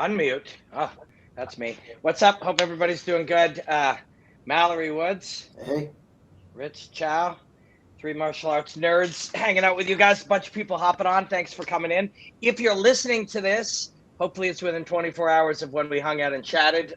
Unmute. Oh, that's me. What's up? Hope everybody's doing good. Mallory Woods, Hey. Rich Chou, three martial arts nerds hanging out with you guys. A bunch of people hopping on. Thanks for coming in. If you're listening to this, hopefully it's within 24 hours of when we hung out and chatted.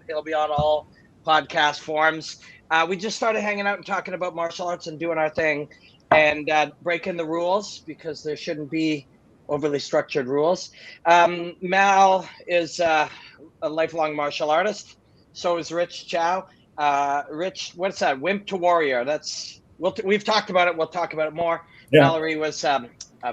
It'll be on all podcast forums. We just started hanging out and talking about martial arts and doing our thing and breaking the rules because there shouldn't be overly structured rules. Mal is a lifelong martial artist. So is Rich Chou. Rich, what's that? Wimp to warrior. We've talked about it. We'll talk about it more. Yeah. Mallory was a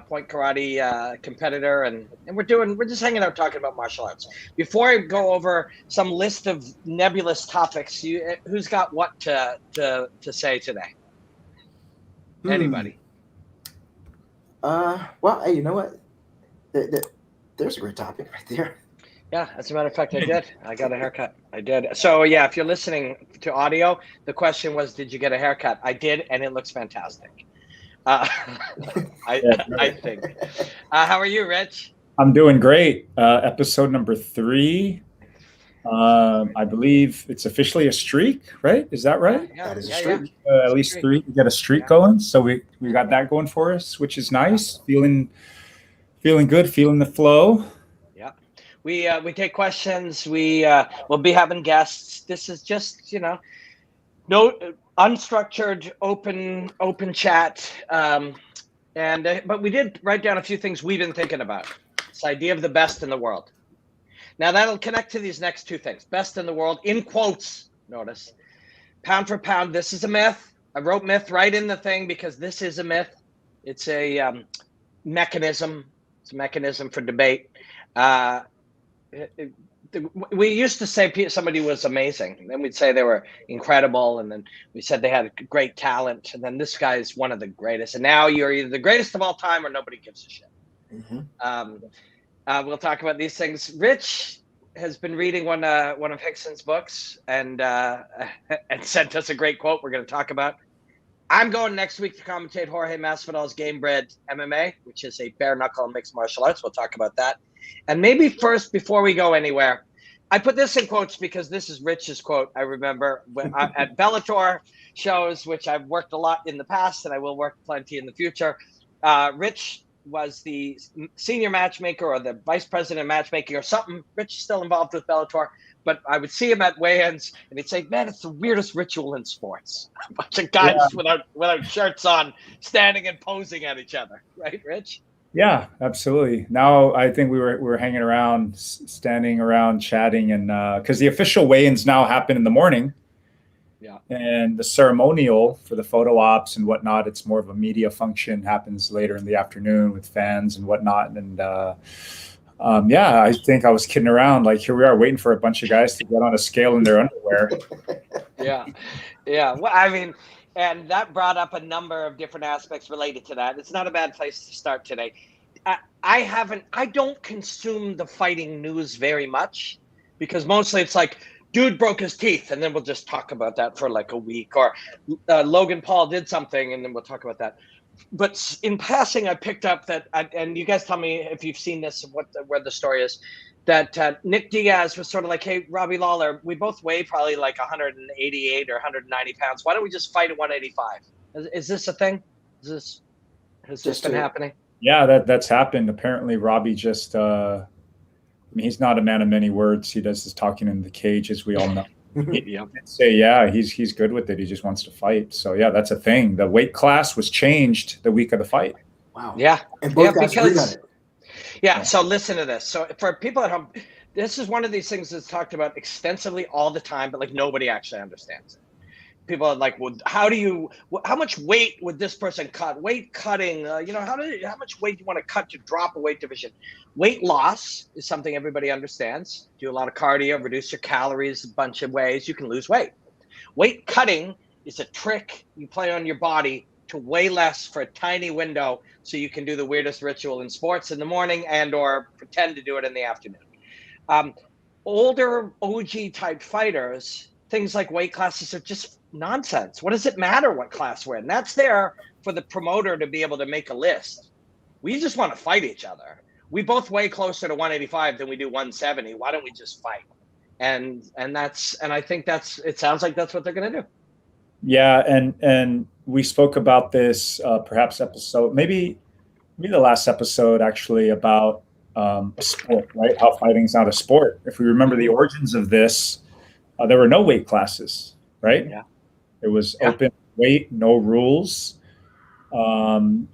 point karate competitor, and we're just hanging out talking about martial arts. Before I go over some list of nebulous topics, who's got what to say today? Anybody? Well, hey, you know what? There's a great topic right there. Yeah, as a matter of fact, I did. I got a haircut. I did. So yeah, if you're listening to audio, the question was, did you get a haircut? I did, and it looks fantastic. I think. How are you, Rich? I'm doing great. Episode number 3. I believe it's officially a streak, right? Is that right? Yeah, that is a streak. At least 3 to get a streak going. So we got that going for us, which is nice. Feeling good, feeling the flow. Yeah. We take questions. We'll be having guests. This is just, no unstructured, open chat. But we did write down a few things we've been thinking about. This idea of the best in the world. Now that'll connect to these next 2 things. Best in the world, in quotes, notice. Pound for pound, this is a myth. I wrote myth right in the thing because this is a myth. It's a mechanism. It's a mechanism for debate. We used to say somebody was amazing. And then we'd say they were incredible. And then we said they had great talent. And then this guy is one of the greatest. And now you're either the greatest of all time or nobody gives a shit. Mm-hmm. We'll talk about these things. Rich has been reading one of Hickson's books and sent us a great quote we're going to talk about. I'm going next week to commentate Jorge Masvidal's Game Bred MMA, which is a bare knuckle mixed martial arts. We'll talk about that. And maybe first, before we go anywhere, I put this in quotes because this is Rich's quote. I remember at Bellator shows, which I've worked a lot in the past and I will work plenty in the future. Rich was the senior matchmaker or the vice president of matchmaking or something. Rich is still involved with Bellator. But I would see him at weigh-ins, and he'd say, "Man, it's the weirdest ritual in sports. A bunch of guys without shirts on, standing and posing at each other." Right, Rich? Yeah, absolutely. Now I think we were hanging around, standing around, chatting, and because the official weigh-ins now happen in the morning. Yeah. And the ceremonial for the photo ops and whatnot, it's more of a media function, happens later in the afternoon with fans and whatnot, and. I think I was kidding around. Like, here we are waiting for a bunch of guys to get on a scale in their underwear. Yeah. Well, I mean, and that brought up a number of different aspects related to that. It's not a bad place to start today. I don't consume the fighting news very much because mostly it's like, dude broke his teeth, and then we'll just talk about that for like a week, or Logan Paul did something, and then we'll talk about that. But in passing, I picked up that, and you guys tell me if you've seen this, where the story is, that Nick Diaz was sort of like, "Hey, Robbie Lawler, we both weigh probably like 188 or 190 pounds. Why don't we just fight at 185? Is this a thing? Has this been happening? Yeah, that's happened. Apparently, Robbie just, he's not a man of many words. He does his talking in the cage, as we all know. He's good with it. He just wants to fight. So yeah, that's a thing. The weight class was changed the week of the fight. Wow. Yeah. And both guys agreed on it. Yeah. So listen to this. So for people at home, this is one of these things that's talked about extensively all the time, but like nobody actually understands it. People are like, well, how much weight would this person cut? Weight cutting, how much weight do you want to cut to drop a weight division? Weight loss is something everybody understands. Do a lot of cardio, reduce your calories, a bunch of ways you can lose weight. Weight cutting is a trick you play on your body to weigh less for a tiny window so you can do the weirdest ritual in sports in the morning and or pretend to do it in the afternoon. Older OG type fighters, things like weight classes are just nonsense. What does it matter what class we're in? That's there for the promoter to be able to make a list. We just want to fight each other. we both weigh closer to 185 than we do 170. Why don't we just fight? And I think it sounds like that's what they're going to do. Yeah, and we spoke about this perhaps maybe the last episode actually about a sport, right? How fighting is not a sport. If we remember the origins of this, there were no weight classes, right? Yeah. It was open weight, no rules. And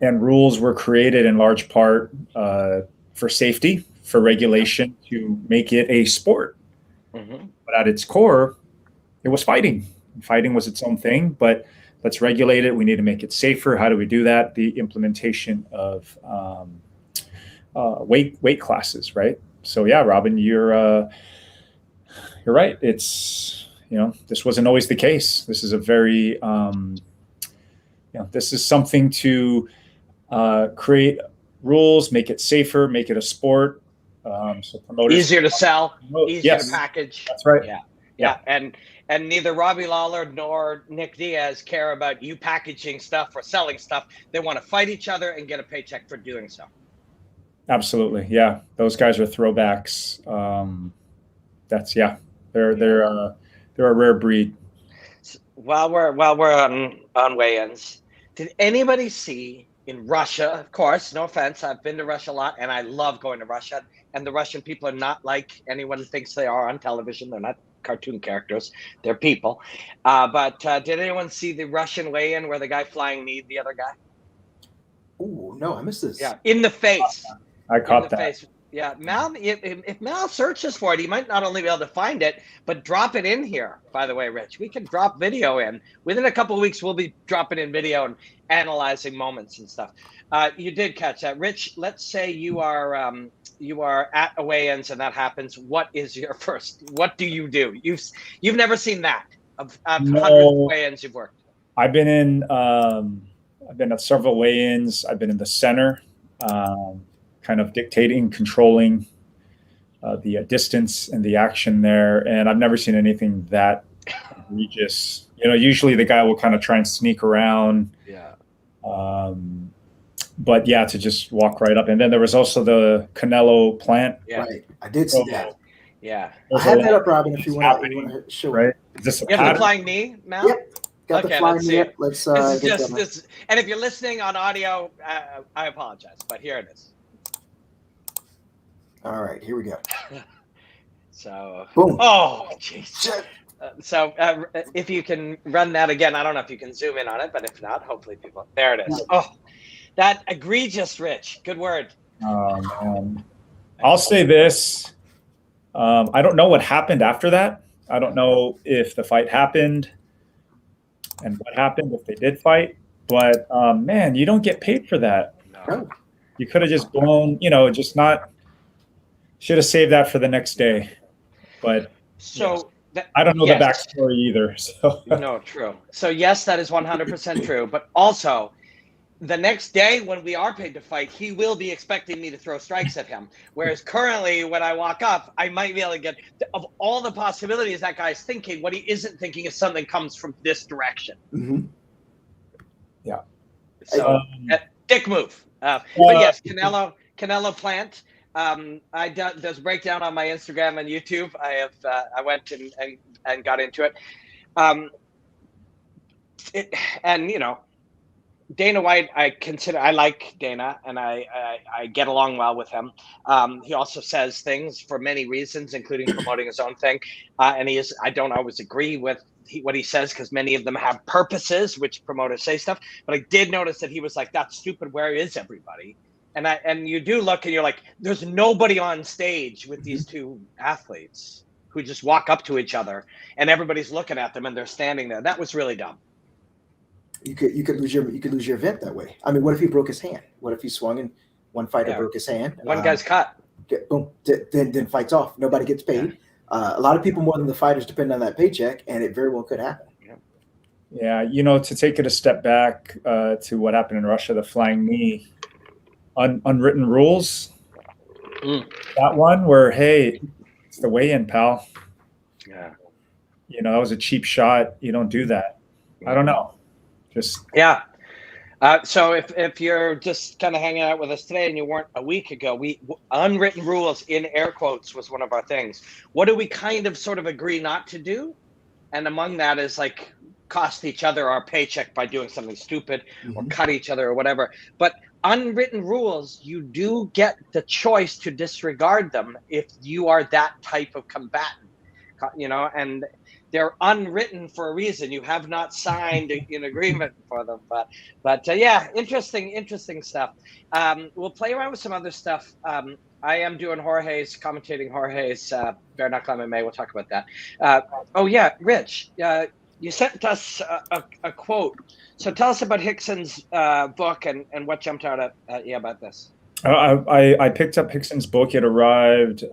rules were created in large part for safety, for regulation, to make it a sport. Mm-hmm. But at its core, it was fighting. Fighting was its own thing, but let's regulate it. We need to make it safer. How do we do that? The implementation of weight classes, right? So yeah, Robin, you're right. It's, this wasn't always the case. This is a very this is something to create rules, make it safer, make it a sport. So promoters easier to sell, easier to package. That's right. Yeah. And neither Robbie Lawler nor Nick Diaz care about you packaging stuff or selling stuff. They want to fight each other and get a paycheck for doing so. Absolutely. Yeah. Those guys are throwbacks. They're a rare breed. While we're on weigh-ins, did anybody see in Russia, of course, no offense, I've been to Russia a lot and I love going to Russia, and the Russian people are not like anyone thinks they are on television. They're not cartoon characters, they're people. But did anyone see the Russian weigh-in where the guy flying kneed the other guy? Oh, no, I missed this. Yeah, in the face. I caught that. Face. Yeah, Mal, if Mal searches for it, he might not only be able to find it, but drop it in here. By the way, Rich, we can drop video in. Within a couple of weeks, we'll be dropping in video and analyzing moments and stuff. You did catch that. Rich, let's say you are at a weigh-ins and that happens. What do you do? You've never seen that of hundreds of weigh-ins you've worked. I've been at several weigh-ins. I've been in the center, kind of dictating, controlling the distance and the action there. And I've never seen anything that egregious. Usually the guy will kind of try and sneak around. Yeah. But yeah, to just walk right up. And then there was also the Canelo plant. Yeah. Right. I did see that. Yeah. I had that up, Robin, if you want to show right? it. Is this you have the flying knee, Mal? Yep. Got the flying knee. Let's this. And if you're listening on audio, I apologize, but here it is. All right, here we go. So, boom. Oh, jeez. So if you can run that again, I don't know if you can zoom in on it, but if not, hopefully people. There it is. Oh, that egregious, Rich. Good word. I'll say this. I don't know what happened after that. I don't know if the fight happened and what happened if they did fight. But man, you don't get paid for that. No. You could have just blown, just not. Should have saved that for the next day. But so I don't know the backstory either. So no, true. So yes, that is 100% true. But also, the next day when we are paid to fight, he will be expecting me to throw strikes at him. Whereas currently, when I walk up, I might be able to get, of all the possibilities that guy's thinking, what he isn't thinking is something comes from this direction. Mm-hmm. Yeah. So dick move. But yes, Canelo plant. There's a breakdown on my Instagram and YouTube. I went and got into it. Dana White, I like Dana, and I get along well with him. He also says things for many reasons, including promoting his own thing. And I don't always agree with what he says, because many of them have purposes, which promoters say stuff. But I did notice that he was like, "That's stupid. Where is everybody?" And you do look and you're like, there's nobody on stage with these two athletes who just walk up to each other and everybody's looking at them and they're standing there. That was really dumb. You could lose your event that way. I mean, what if he broke his hand? What if he swung and one fighter broke his hand? One guy's cut. Boom. Then fights off. Nobody gets paid. A lot of people more than the fighters depend on that paycheck, and it very well could happen. Yeah, to take it a step back to what happened in Russia, the flying knee. Unwritten rules. That one where, hey, it's the weigh-in, pal. Yeah. That was a cheap shot. You don't do that. I don't know. Just So if you're just kind of hanging out with us today and you weren't a week ago, unwritten rules in air quotes was one of our things. What do we kind of sort of agree not to do? And among that is like cost each other our paycheck by doing something stupid or cut each other or whatever. But unwritten rules, you do get the choice to disregard them if you are that type of combatant, and they're unwritten for a reason. You have not signed an agreement for them, but yeah, interesting stuff. We'll play around with some other stuff. I am doing commentating Jorge's Bare Knuckle MMA. We'll talk about that. Oh yeah, Rich, you sent us a quote. So tell us about Hickson's book and what jumped out at you about this. I picked up Hickson's book. It arrived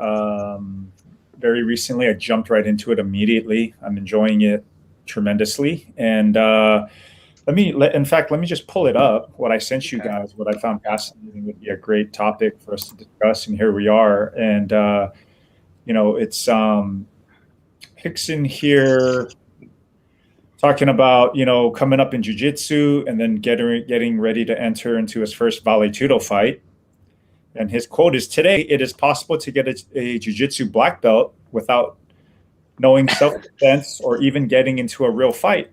very recently. I jumped right into it immediately. I'm enjoying it tremendously. And let me just pull it up. What I sent you guys, what I found fascinating would be a great topic for us to discuss. And here we are. And, it's Hickson here talking about, coming up in jiu-jitsu and then getting ready to enter into his first Vale Tudo fight. And his quote is, "Today, it is possible to get a jiu-jitsu black belt without knowing self-defense or even getting into a real fight.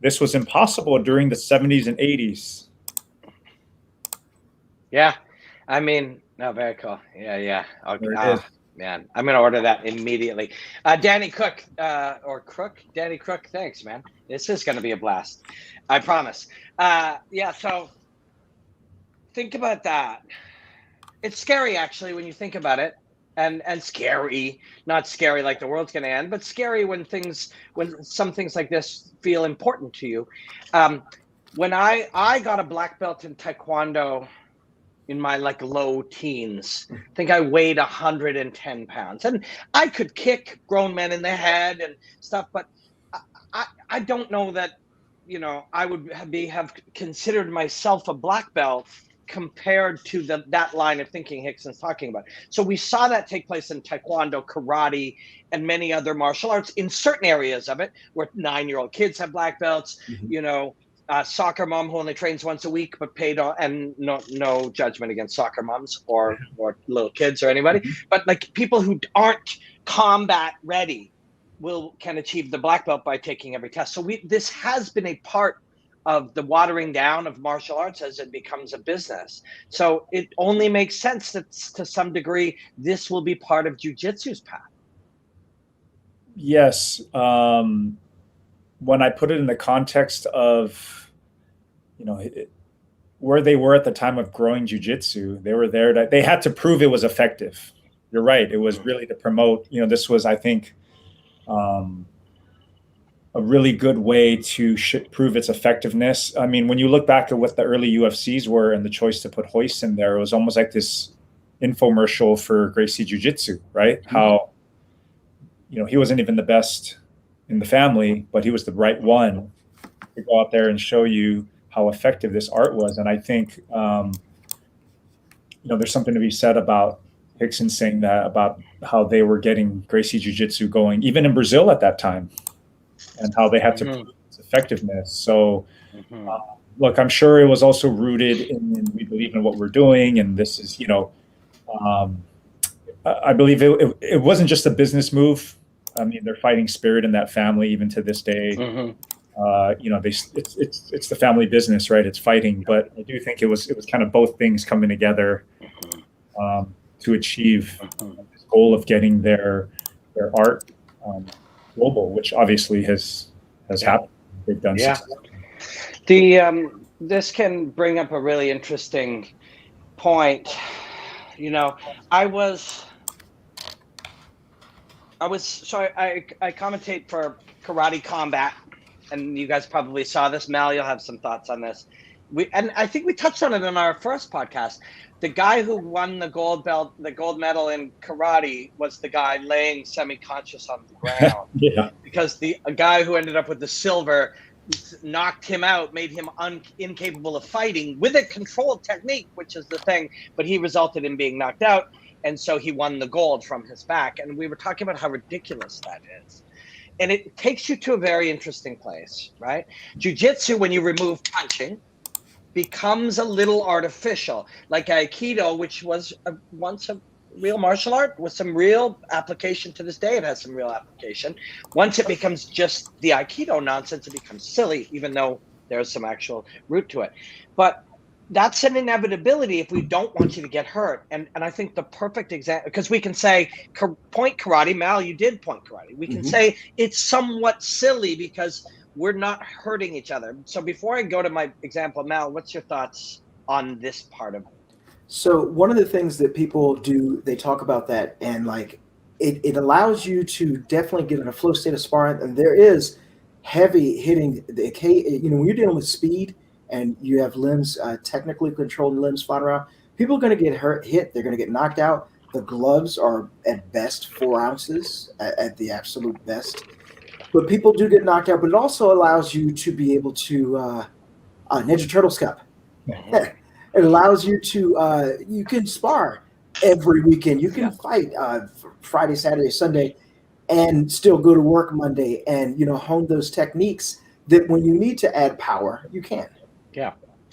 This was impossible during the 70s and 80s. Yeah. I mean, no, very cool. Yeah. Okay. Man, I'm going to order that immediately. Danny Cook, Danny Crook, thanks, man. This is going to be a blast. I promise. So think about that. It's scary, actually, when you think about it. And scary, not scary like the world's going to end, but scary when some things like this feel important to you. When I got a black belt in Taekwondo in my low teens, I think I weighed 110 pounds, and I could kick grown men in the head and stuff, but I don't know that, I would have considered myself a black belt compared to that line of thinking Hickson's talking about. So we saw that take place in Taekwondo, karate, and many other martial arts in certain areas of it, where 9-year-old kids have black belts, soccer mom who only trains once a week but paid on, and no judgment against soccer moms or little kids or anybody, but people who aren't combat ready can achieve the black belt by taking every test. So this has been a part of the watering down of martial arts as it becomes a business. So it only makes sense that to some degree, this will be part of jiu-jitsu's path. Yes. When I put it in the context of, where they were at the time of growing jiu-jitsu, they were there they had to prove it was effective. You're right. It was really to promote, this was, I think, a really good way to prove its effectiveness. I mean, when you look back at what the early UFCs were and the choice to put Hoist in there, it was almost like this infomercial for Gracie Jiu-Jitsu, right? Mm-hmm. How, he wasn't even the best in the family, but he was the right one to go out there and show you how effective this art was. And I think, there's something to be said about Hickson saying that, about how they were getting Gracie Jiu-Jitsu going, even in Brazil at that time, and how they had to prove its effectiveness. So, look, I'm sure it was also rooted in we believe in what we're doing. And this is, I believe it wasn't just a business move. I mean, their fighting spirit in that family, even to this day, it's the family business, right? It's fighting. But I do think it was kind of both things coming together to achieve this goal of getting their art global, which obviously has happened. They've done successfully. This can bring up a really interesting point. I commentate for Karate Combat, and you guys probably saw this. Mal, you'll have some thoughts on this. And I think we touched on it in our first podcast. The guy who won the gold medal in karate was the guy laying semi-conscious on the ground. Because a guy who ended up with the silver knocked him out, made him incapable of fighting with a controlled technique, which is the thing, but he resulted in being knocked out. And so he won the gold from his back. And we were talking about how ridiculous that is. And it takes you to a very interesting place, right? Jiu-jitsu, when you remove punching, becomes a little artificial, like Aikido, which was once a real martial art with some real application. To this day, it has some real application. Once it becomes just the Aikido nonsense, it becomes silly, even though there's some actual root to it. But that's an inevitability if we don't want you to get hurt. And I think the perfect example, because we can say point karate, Mal, you did point karate. We can say it's somewhat silly because we're not hurting each other. So before I go to my example, Mal, what's your thoughts on this part of it? So one of the things that people do, they talk about that, and like it allows you to definitely get in a flow state of sparring. And there is heavy hitting. When you're dealing with speed and you have limbs, technically controlled limbs flying around, people are going to get hit. They're going to get knocked out. The gloves are at best 4 ounces, at the absolute best. But people do get knocked out. But it also allows you to be able to Ninja Turtles Cup. It allows you to you can spar every weekend. You can fight Friday, Saturday, Sunday, and still go to work Monday, and hone those techniques that when you need to add power, you can.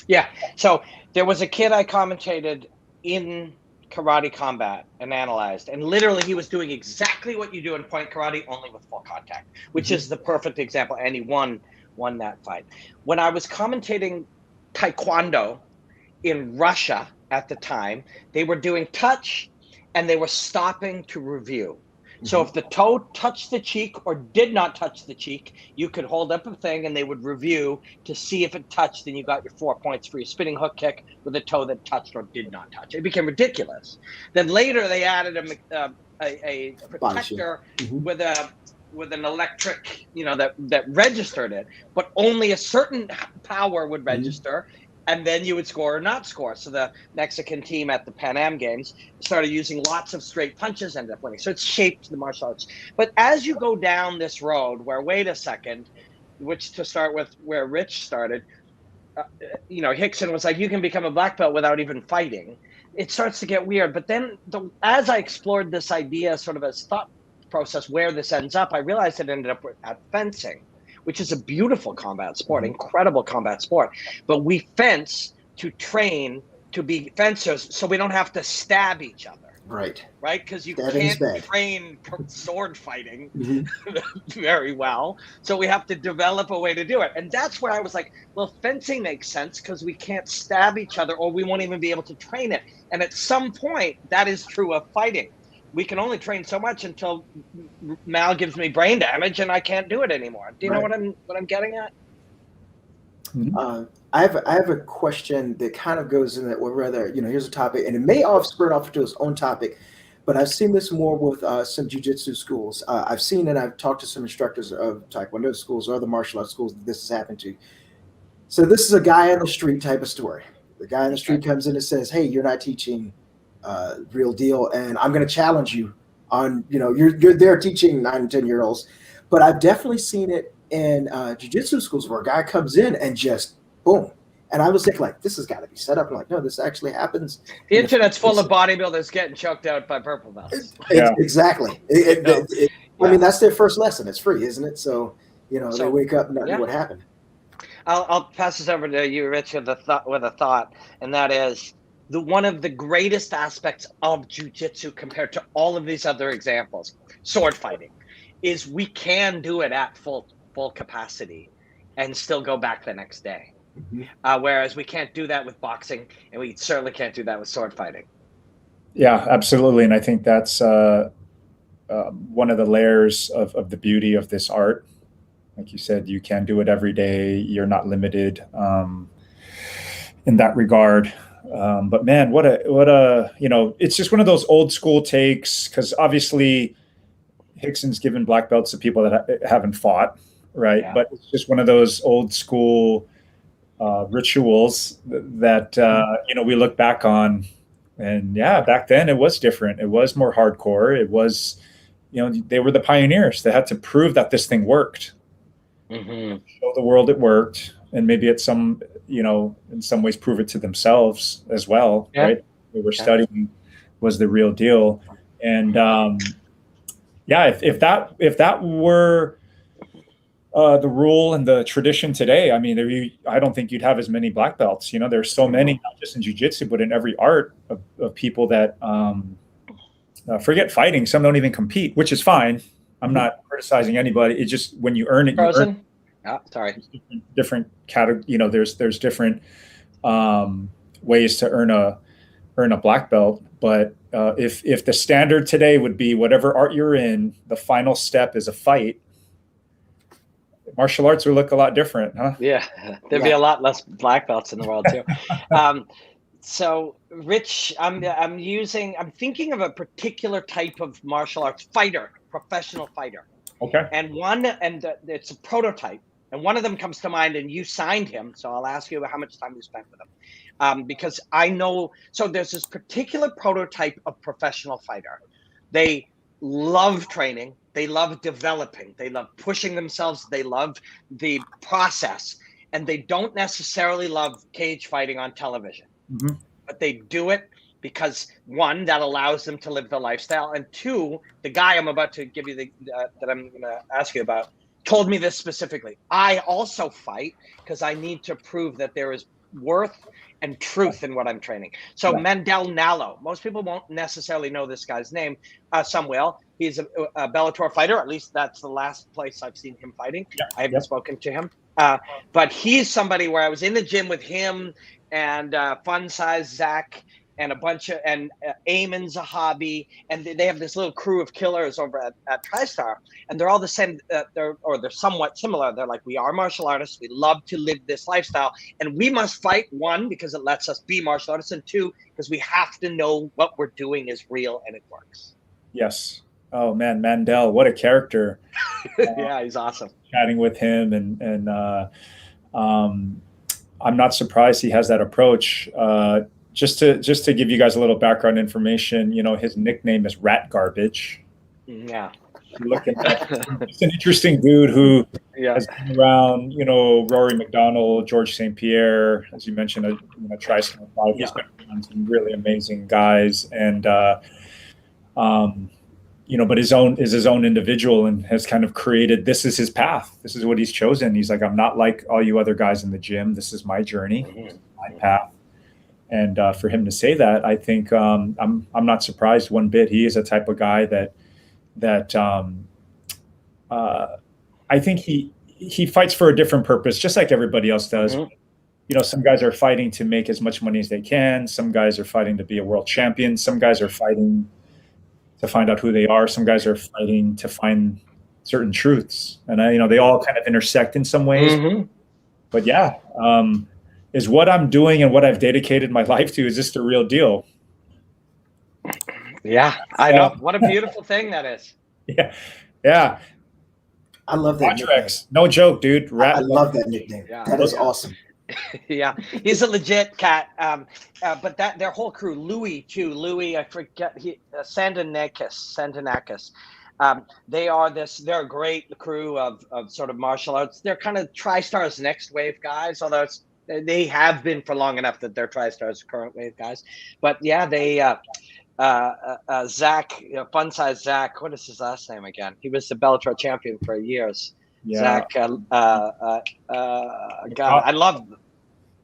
Yeah. So there was a kid I commentated in karate combat and analyzed, and literally he was doing exactly what you do in point karate, only with full contact, which is the perfect example. And he won that fight. When I was commentating Taekwondo in Russia at the time, they were doing touch and they were stopping to review. So if the toe touched the cheek or did not touch the cheek, you could hold up a thing and they would review to see if it touched, and you got your 4 points for your spinning hook kick with a toe that touched or did not touch. It became ridiculous. Then later they added a protector with an electric, that registered it, but only a certain power would register. And then you would score or not score. So the Mexican team at the Pan Am Games started using lots of straight punches, ended up winning. So it's shaped the martial arts. But as you go down this road where, wait a second, which to start with where Rich started, Hickson was like, you can become a black belt without even fighting. It starts to get weird. But then as I explored this idea sort of as thought process where this ends up, I realized it ended up at fencing, which is a beautiful combat sport, incredible combat sport. But we fence to train to be fencers so we don't have to stab each other. Right? Because you can't train sword fighting very well. So we have to develop a way to do it. And that's where I was like, well, fencing makes sense because we can't stab each other or we won't even be able to train it. And at some point, that is true of fighting. We can only train so much until Mal gives me brain damage and I can't do it anymore. Do you know what I'm getting at? I have a question that kind of goes in that, or rather, here's a topic, and it may spurt off into its own topic, but I've seen this more with some jiu-jitsu schools. I've seen and I've talked to some instructors of Taekwondo schools or other martial arts schools that this has happened to. So this is a guy on the street type of story. The guy on the street comes in and says, hey, you're not teaching real deal, and I'm going to challenge you on, you're there teaching 9 and 10-year-olds. But I've definitely seen it in jiu-jitsu schools where a guy comes in and just boom. And I was thinking, like, this has got to be set up. I'm like, no, this actually happens. The internet's full of bodybuilders getting choked out by purple belts. Exactly. I mean, that's their first lesson. It's free, isn't it? So, they wake up and what happened. I'll pass this over to you, Rich, with a thought, and that is one of the greatest aspects of jiu-jitsu compared to all of these other examples, sword fighting, is we can do it at full capacity and still go back the next day. Whereas we can't do that with boxing, and we certainly can't do that with sword fighting. Yeah, absolutely. And I think that's one of the layers of the beauty of this art. Like you said, you can do it every day. You're not limited in that regard. But man, what a it's just one of those old school takes, because obviously Hickson's given black belts to people that haven't fought, right? Yeah. But it's just one of those old school rituals that we look back on, and back then it was different. It was more hardcore. It was, they were the pioneers. They had to prove that this thing worked, show the world it worked, and maybe in some ways prove it to themselves as well, right? They were studying was the real deal. And if that were the rule and the tradition today. I mean, I don't think you'd have as many black belts. You know, there's so many, not just in jiu-jitsu, but in every art of people that forget fighting. Some don't even compete, which is fine. I'm not criticizing anybody. It's just when you earn it, Frozen? you earn Oh, sorry. different category. You know, there's different ways to earn a black belt. But if the standard today would be whatever art you're in, the final step is a fight. Martial arts would look a lot different, huh? Yeah, there'd be a lot less black belts in the world too. So, Rich, I'm thinking of a particular type of martial arts fighter, professional fighter. Okay. And it's a prototype, and one of them comes to mind, and you signed him. So I'll ask you how much time you spent with him, because I know. So there's this particular prototype of professional fighter. They love training. They love developing. They love pushing themselves. They love the process, and they don't necessarily love cage fighting on television. Mm-hmm. But they do it because, one, that allows them to live the lifestyle, and two, the guy I'm about to give you that I'm going to ask you about told me this specifically. I also fight because I need to prove that there is worth and truth in what I'm training. So Mandel Nallo, most people won't necessarily know this guy's name. Some will. He's a Bellator fighter. At least that's the last place I've seen him fighting. I haven't spoken to him. But he's somebody where I was in the gym with him and Fun Size Zach and a bunch of, and Eamon Zahabi, and they have this little crew of killers over at TriStar, and they're all the same, they're somewhat similar. They're like, we are martial artists, we love to live this lifestyle, and we must fight, one, because it lets us be martial artists, and two, because we have to know what we're doing is real and it works. Yes. Oh man, Mandel, what a character. Yeah, he's awesome. Chatting with him, and I'm not surprised he has that approach. Just to give you guys a little background information, you know, his nickname is Rat Garbage. Yeah. Look at that. He's an interesting dude who has been around, you know, Rory McDonald, George St. Pierre, as you mentioned, TriStar 5. He's been around some really amazing guys, and you know, but his own individual, and has kind of created, this is his path. This is what he's chosen. He's like, I'm not like all you other guys in the gym. This is my journey, my path. And for him to say that, I think I'm not surprised one bit. He is a type of guy that I think he fights for a different purpose, just like everybody else does. Mm-hmm. You know, some guys are fighting to make as much money as they can. Some guys are fighting to be a world champion. Some guys are fighting to find out who they are. Some guys are fighting to find certain truths, and you know, they all kind of intersect in some ways. Mm-hmm. But yeah. Is what I'm doing and what I've dedicated my life to, is this the real deal? Yeah, I know. What a beautiful thing that is. Yeah. I love that nickname. No joke, dude. I love that nickname. Yeah. That is awesome. Yeah, he's a legit cat. But their whole crew, Louis, I forget, Sandinakis. They're a great crew of sort of martial arts. They're kind of TriStar's next wave guys, although they have been for long enough that they're TriStar's current wave guys. But yeah, they Zach, Fun Size Zach, what is his last name again? He was the Bellator champion for years. Yeah. Zach, God, I love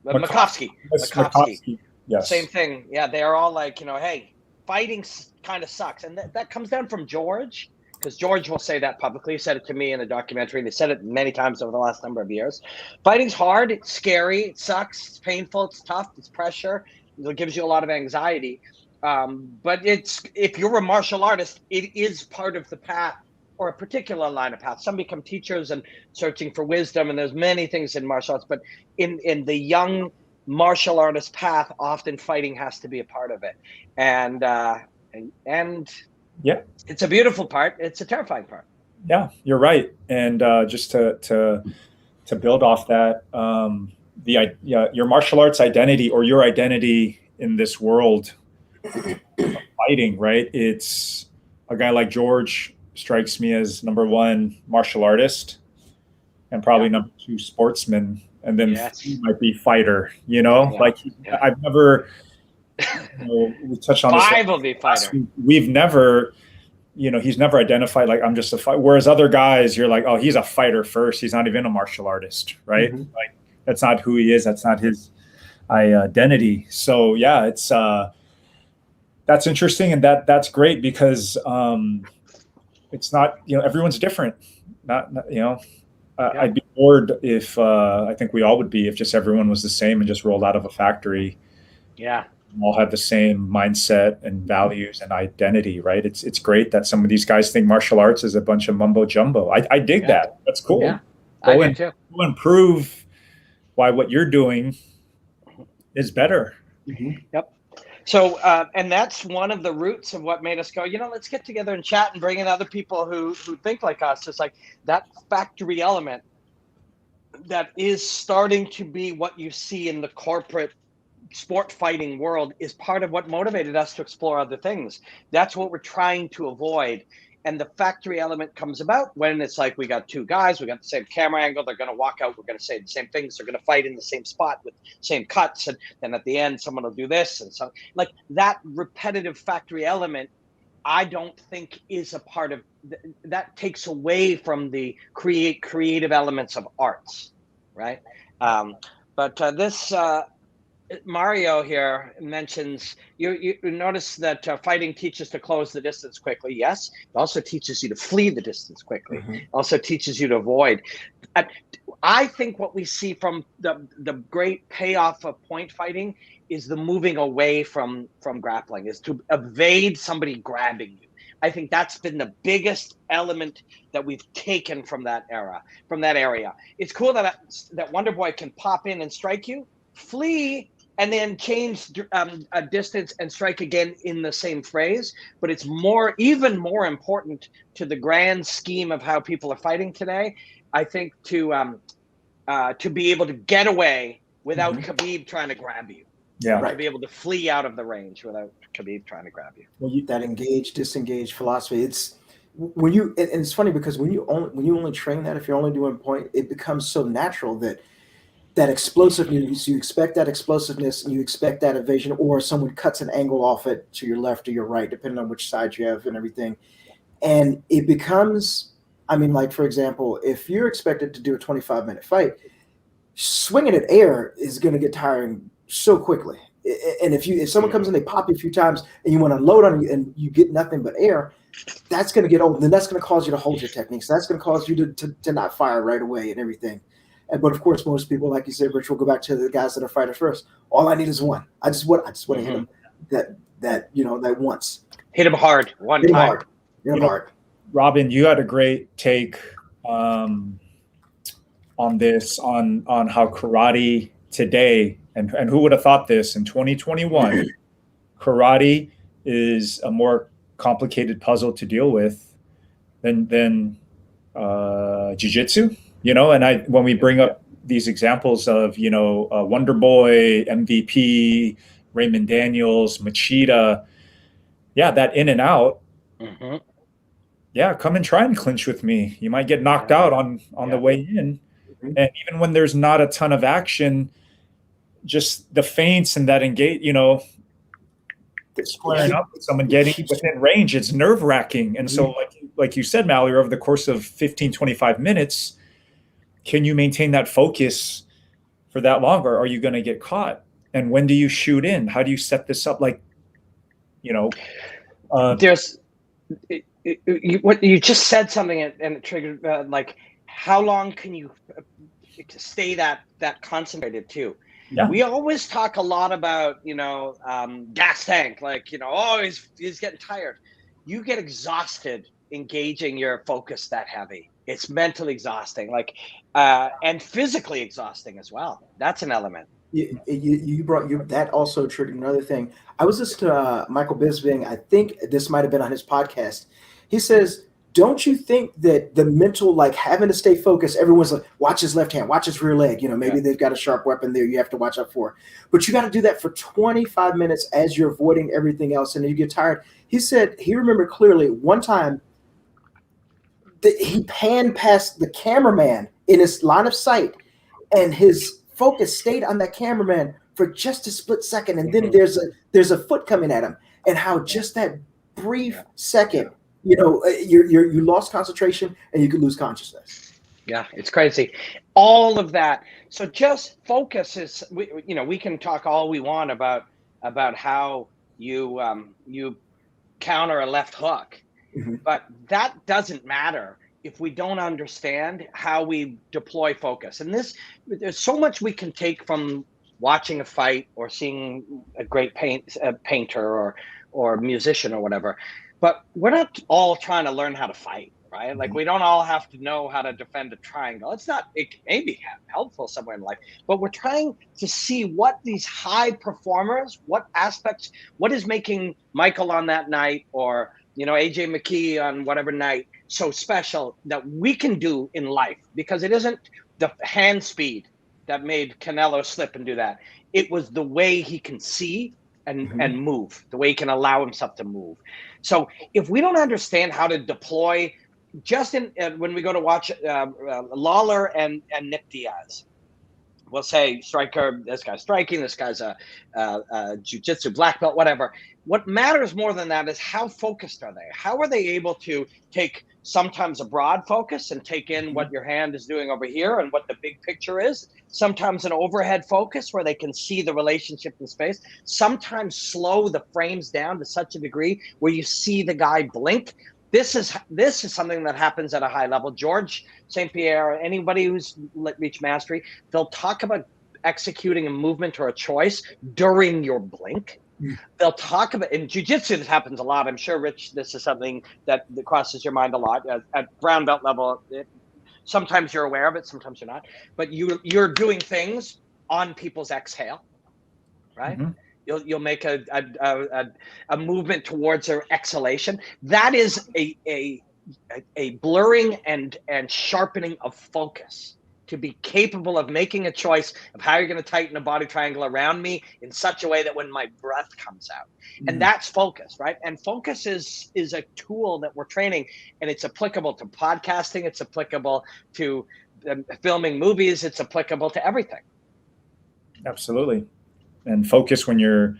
Makovsky. Yes. Same thing. Yeah, they are all like, hey, fighting kind of sucks, and that comes down from George. Because George will say that publicly. He said it to me in a documentary. They said it many times over the last number of years. Fighting's hard. It's scary. It sucks. It's painful. It's tough. It's pressure. It gives you a lot of anxiety. But if you're a martial artist, it is part of the path, or a particular line of path. Some become teachers and searching for wisdom, and there's many things in martial arts. But in the young martial artist path, often fighting has to be a part of it. And yeah, it's a beautiful part. It's a terrifying part. Yeah, you're right. And just to build off that, your martial arts identity, or your identity in this world of fighting, right? It's a guy like George strikes me as number one martial artist, and probably number two sportsman, and then he might be fighter. I've never. We touched on Five will be fighter. We've never he's never identified like I'm just a fighter. Whereas other guys, you're like, oh, he's a fighter first. He's not even a martial artist, right? Mm-hmm. Like that's not who he is. That's not his identity. So yeah, it's that's interesting, and that's great because it's not everyone's different. Not I'd be bored if I think we all would be if just everyone was the same and just rolled out of a factory. Yeah. All have the same mindset and values and identity, right? It's great that some of these guys think martial arts is a bunch of mumbo jumbo. I dig that. That's cool. Yeah, I do too. Go and prove why what you're doing is better. Mm-hmm. Yep. So, and that's one of the roots of what made us go, let's get together and chat and bring in other people who think like us. It's like that factory element that is starting to be what you see in the corporate sport fighting world is part of what motivated us to explore other things. That's what we're trying to avoid. And the factory element comes about when it's like, we got two guys, we got the same camera angle, they're going to walk out, we're going to say the same things, they're going to fight in the same spot with same cuts, and then at the end someone will do this, and so like that repetitive factory element I don't think is a part of that. Takes away from the creative elements of arts, right? But this Mario here mentions, you notice that fighting teaches to close the distance quickly. Yes, it also teaches you to flee the distance quickly. Mm-hmm. Also teaches you to avoid. I think what we see from the great payoff of point fighting is the moving away from grappling, is to evade somebody grabbing you. I think that's been the biggest element that we've taken from that area. It's cool that Wonder Boy can pop in and strike you, flee, and then change a distance and strike again in the same phrase. But it's even more important to the grand scheme of how people are fighting today, I think, to be able to get away without Mm-hmm. Khabib trying to grab you. Yeah. Right. To be able to flee out of the range without Khabib trying to grab you. Well, that engage, disengage philosophy. It's when you, and it's funny because when you only train that, if you're only doing point, it becomes so natural that explosiveness, you expect that explosiveness and you expect that evasion, or someone cuts an angle off it to your left or your right, depending on which side you have and everything. And it becomes, like, for example, if you're expected to do a 25-minute fight, swinging at air is going to get tiring so quickly. And if someone comes in, they pop you a few times and you want to load on you and you get nothing but air, that's going to get old. And then that's going to cause you to hold your techniques. That's going to cause you to not fire right away and everything. But of course, most people, like you said, Rich, will go back to the guys that are fighters first. All I need is one. I just want to hit him that once. Hit him hard one time. Hit him hard. Robin, you had a great take on this, on how karate today, and who would have thought this in 2021, karate is a more complicated puzzle to deal with than jiu-jitsu. And when we bring up these examples of, Wonder Boy, MVP, Raymond Daniels, Machida, that in and out, mm-hmm. Come and try and clinch with me. You might get knocked out on the way in. Mm-hmm. And even when there's not a ton of action, just the feints and that engage, squaring up with someone, getting within range, it's nerve-wracking. And so like you said, Mallory, over the course of 15, 25 minutes, can you maintain that focus for that long, or are you going to get caught? And when do you shoot in? How do you set this up? There's what you just said something and it triggered like, how long can you stay that concentrated too? Yeah. We always talk a lot about gas tank, like he's getting tired. You get exhausted engaging your focus that heavy. It's mentally exhausting, and physically exhausting as well. That's an element. You brought that also triggered another thing. I was listening to Michael Bisping. I think this might have been on his podcast. He says, don't you think that the mental, having to stay focused, everyone's like, watch his left hand, watch his rear leg. Maybe they've got a sharp weapon there you have to watch out for. But you got to do that for 25 minutes as you're avoiding everything else, and then you get tired. He said he remembered clearly one time that he panned past the cameraman in his line of sight, and his focus stayed on that cameraman for just a split second, and then there's a foot coming at him, and how just that brief second You know, you lost concentration and you could lose consciousness. Yeah, it's crazy. All of that. So just focus is, we can talk all we want about how you counter a left hook, Mm-hmm. but that doesn't matter if we don't understand how we deploy focus. And there's so much we can take from watching a fight or seeing a great painter or musician or whatever. But we're not all trying to learn how to fight, right? Like, we don't all have to know how to defend a triangle. It may be helpful somewhere in life, but we're trying to see what these high performers, what aspects, what is making Michael on that night, or AJ McKee on whatever night, so special that we can do in life. Because it isn't the hand speed that made Canelo slip and do that. It was the way he can see and move, the way he can allow himself to move. So if we don't understand how to deploy, just when we go to watch Lawler and Nick Diaz, we'll say striker, this guy's striking, this guy's a jiu-jitsu black belt, whatever. What matters more than that is how focused are they? How are they able to take sometimes a broad focus and take in what your hand is doing over here and what the big picture is? Sometimes an overhead focus where they can see the relationship in space. Sometimes slow the frames down to such a degree where you see the guy blink. This is something that happens at a high level. George St. Pierre, anybody who's reached mastery, they'll talk about executing a movement or a choice during your blink. They'll talk about, in jiu-jitsu, this happens a lot. I'm sure, Rich, this is something that crosses your mind a lot. At brown belt level, sometimes you're aware of it, sometimes you're not. But you're doing things on people's exhale, right? Mm-hmm. You'll make a movement towards their exhalation. That is a blurring and sharpening of focus, to be capable of making a choice of how you're going to tighten a body triangle around me in such a way that when my breath comes out. And that's focus, right? And focus is a tool that we're training, and it's applicable to podcasting. It's applicable to filming movies. It's applicable to everything. Absolutely. And focus when you're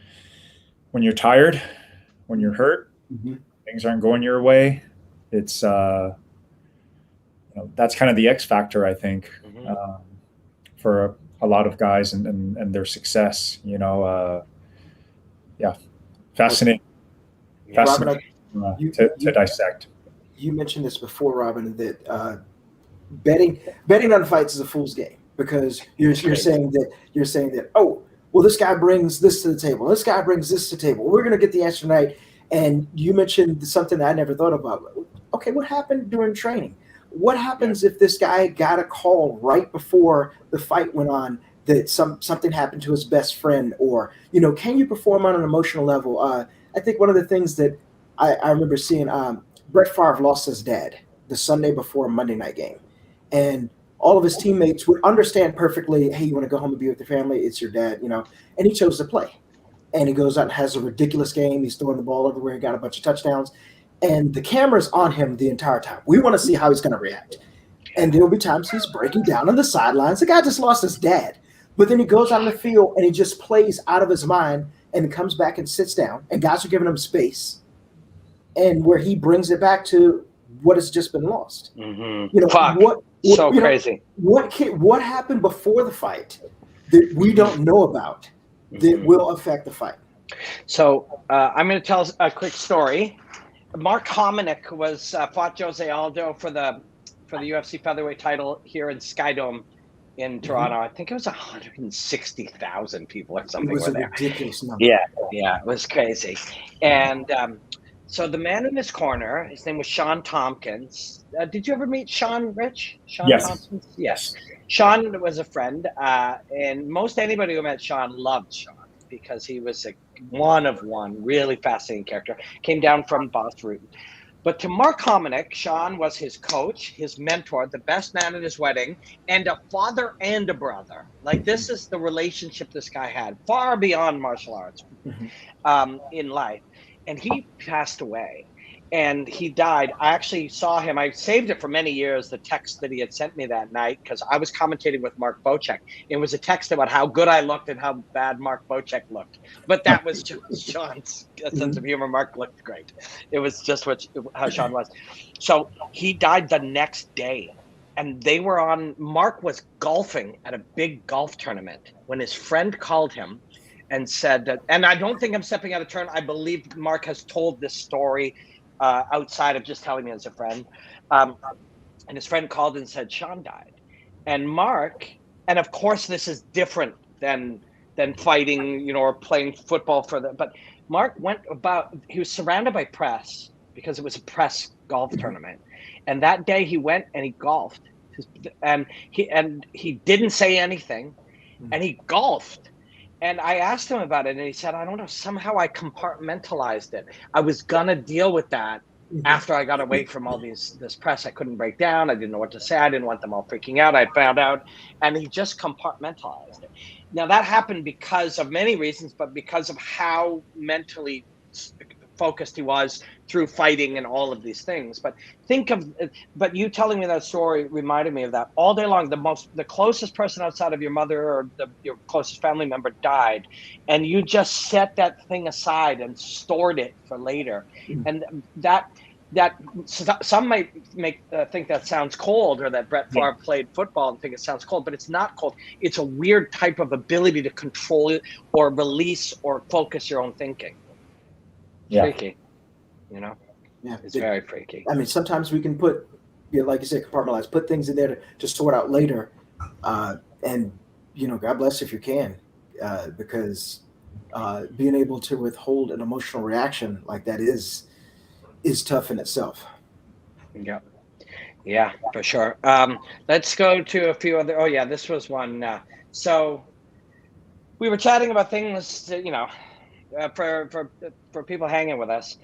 tired, when you're hurt, things aren't going your way. It's that's kind of the X factor, I think, for a lot of guys and their success. Fascinating Robin, to dissect. You mentioned this before, Robin, that betting on fights is a fool's game, because you're saying that oh, well, this guy brings this to the table, this guy brings this to the table, we're going to get the answer tonight. And you mentioned something that I never thought about. Okay, what happened during training? What happens if this guy got a call right before the fight went on that something happened to his best friend? Or, can you perform on an emotional level? I think one of the things that I remember seeing, Brett Favre lost his dad the Sunday before a Monday night game. And all of his teammates would understand perfectly, hey, you want to go home and be with your family? It's your dad, and he chose to play. And he goes out and has a ridiculous game. He's throwing the ball everywhere. He got a bunch of touchdowns. And the camera's on him the entire time. We want to see how he's going to react. And there will be times he's breaking down on the sidelines. The guy just lost his dad. But then he goes out on the field and he just plays out of his mind and comes back and sits down. And guys are giving him space. And where he brings it back to what has just been lost. Crazy. What happened before the fight that we don't know about that will affect the fight? So I'm going to tell a quick story. Mark Hominick fought Jose Aldo for the UFC featherweight title here in Skydome in Toronto. I think it was 160,000 people or something. It was were a there. ridiculous number. Yeah, it was crazy. And so the man in his corner, his name was Sean Tompkins. Did you ever meet Sean, Rich? Sean Yes. Tompkins? Yes. Sean was a friend, and most anybody who met Sean loved Sean, because he was a one-of-one, really fascinating character. Came down from Boston. But to Mark Hominick, Sean was his coach, his mentor, the best man at his wedding, and a father and a brother. Like, this is the relationship this guy had, far beyond martial arts in life. And he passed away. and he died. I actually saw him. I saved it for many years, the text that he had sent me that night, because I was commentating with Mark Bocek. It was a text about how good I looked and how bad Mark Bocek looked. But that was just Sean's sense of humor. Mark looked great. It was just how Sean was. So he died the next day. And they were on, Mark was golfing at a big golf tournament when his friend called him and said that, and I don't think I'm stepping out of turn. I believe Mark has told this story outside of just telling me as a friend. And his friend called and said, Sean died. And Mark, and of course this is different than fighting, you know, or playing football but Mark went about, he was surrounded by press because it was a press golf tournament. And that day he went and he golfed. And he didn't say anything, and he golfed. And I asked him about it, and he said, I don't know, somehow I compartmentalized it. I was gonna deal with that after I got away from all this press. I couldn't break down. I didn't know what to say. I didn't want them all freaking out. I found out, and he just compartmentalized it. Now that happened because of many reasons, but because of how mentally focused he was through fighting and all of these things. But you telling me that story reminded me of that. All day long, the closest person outside of your mother or your closest family member died, and you just set that thing aside and stored it for later. And that some might think that sounds cold, or that Brett Favre played football and think it sounds cold, but it's not cold. It's a weird type of ability to control or release or focus your own thinking. Yeah. Freaky, you know. Yeah, it's very freaky. I mean, sometimes we can put, like you said, compartmentalize, put things in there to sort out later, and you know, God bless if you can, because being able to withhold an emotional reaction like that is tough in itself. Yeah, for sure. Let's go to a few other. Oh yeah, this was one. So we were chatting about things, you know. For people hanging with us,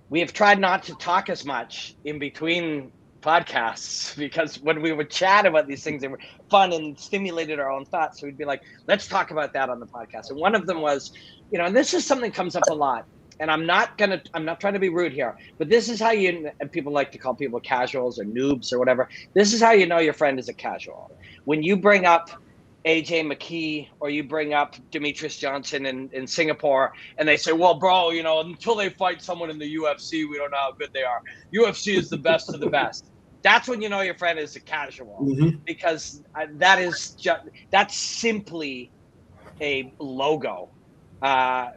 we have tried not to talk as much in between podcasts, because when we would chat about these things, they were fun and stimulated our own thoughts. So we'd be like, let's talk about that on the podcast. And one of them was, you know, and this is something that comes up a lot. And I'm not trying to be rude here, but this is how and people like to call people casuals or noobs or whatever. This is how you know your friend is a casual. When you bring up AJ McKee, or you bring up Demetrius Johnson in Singapore, and they say, well, bro, you know, until they fight someone in the UFC, we don't know how good they are. UFC is the best of the best. That's when you know your friend is a casual, because that's simply a logo.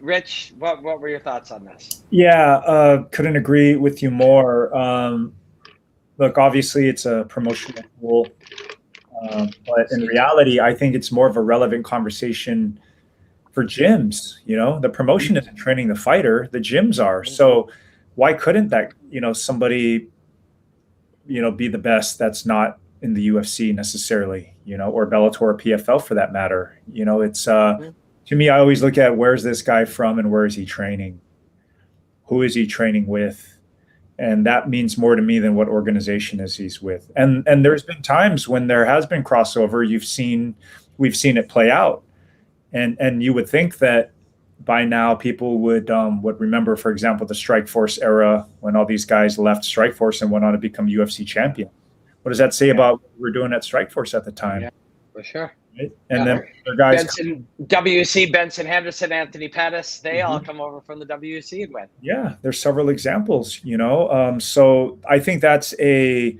Rich, what were your thoughts on this? Yeah, couldn't agree with you more. Look, obviously it's a promotional tool. But in reality, I think it's more of a relevant conversation for gyms. You know, the promotion isn't training the fighter, the gyms are. So why couldn't that, you know, somebody, you know, be the best that's not in the UFC necessarily, you know, or Bellator or PFL for that matter? You know, it's to me, I always look at where's this guy from and where is he training? Who is he training with? And that means more to me than what organization is he's with. And there's been times when there has been crossover. We've seen it play out. And you would think that by now people would remember, for example, the Strikeforce era, when all these guys left Strikeforce and went on to become UFC champions. What does that say about what we're doing at Strikeforce at the time? Yeah, for sure. Right? And then the guys, Benson Henderson, Anthony Pettis, they all come over from the WC and win. Yeah, there's several examples, you know. So I think it's a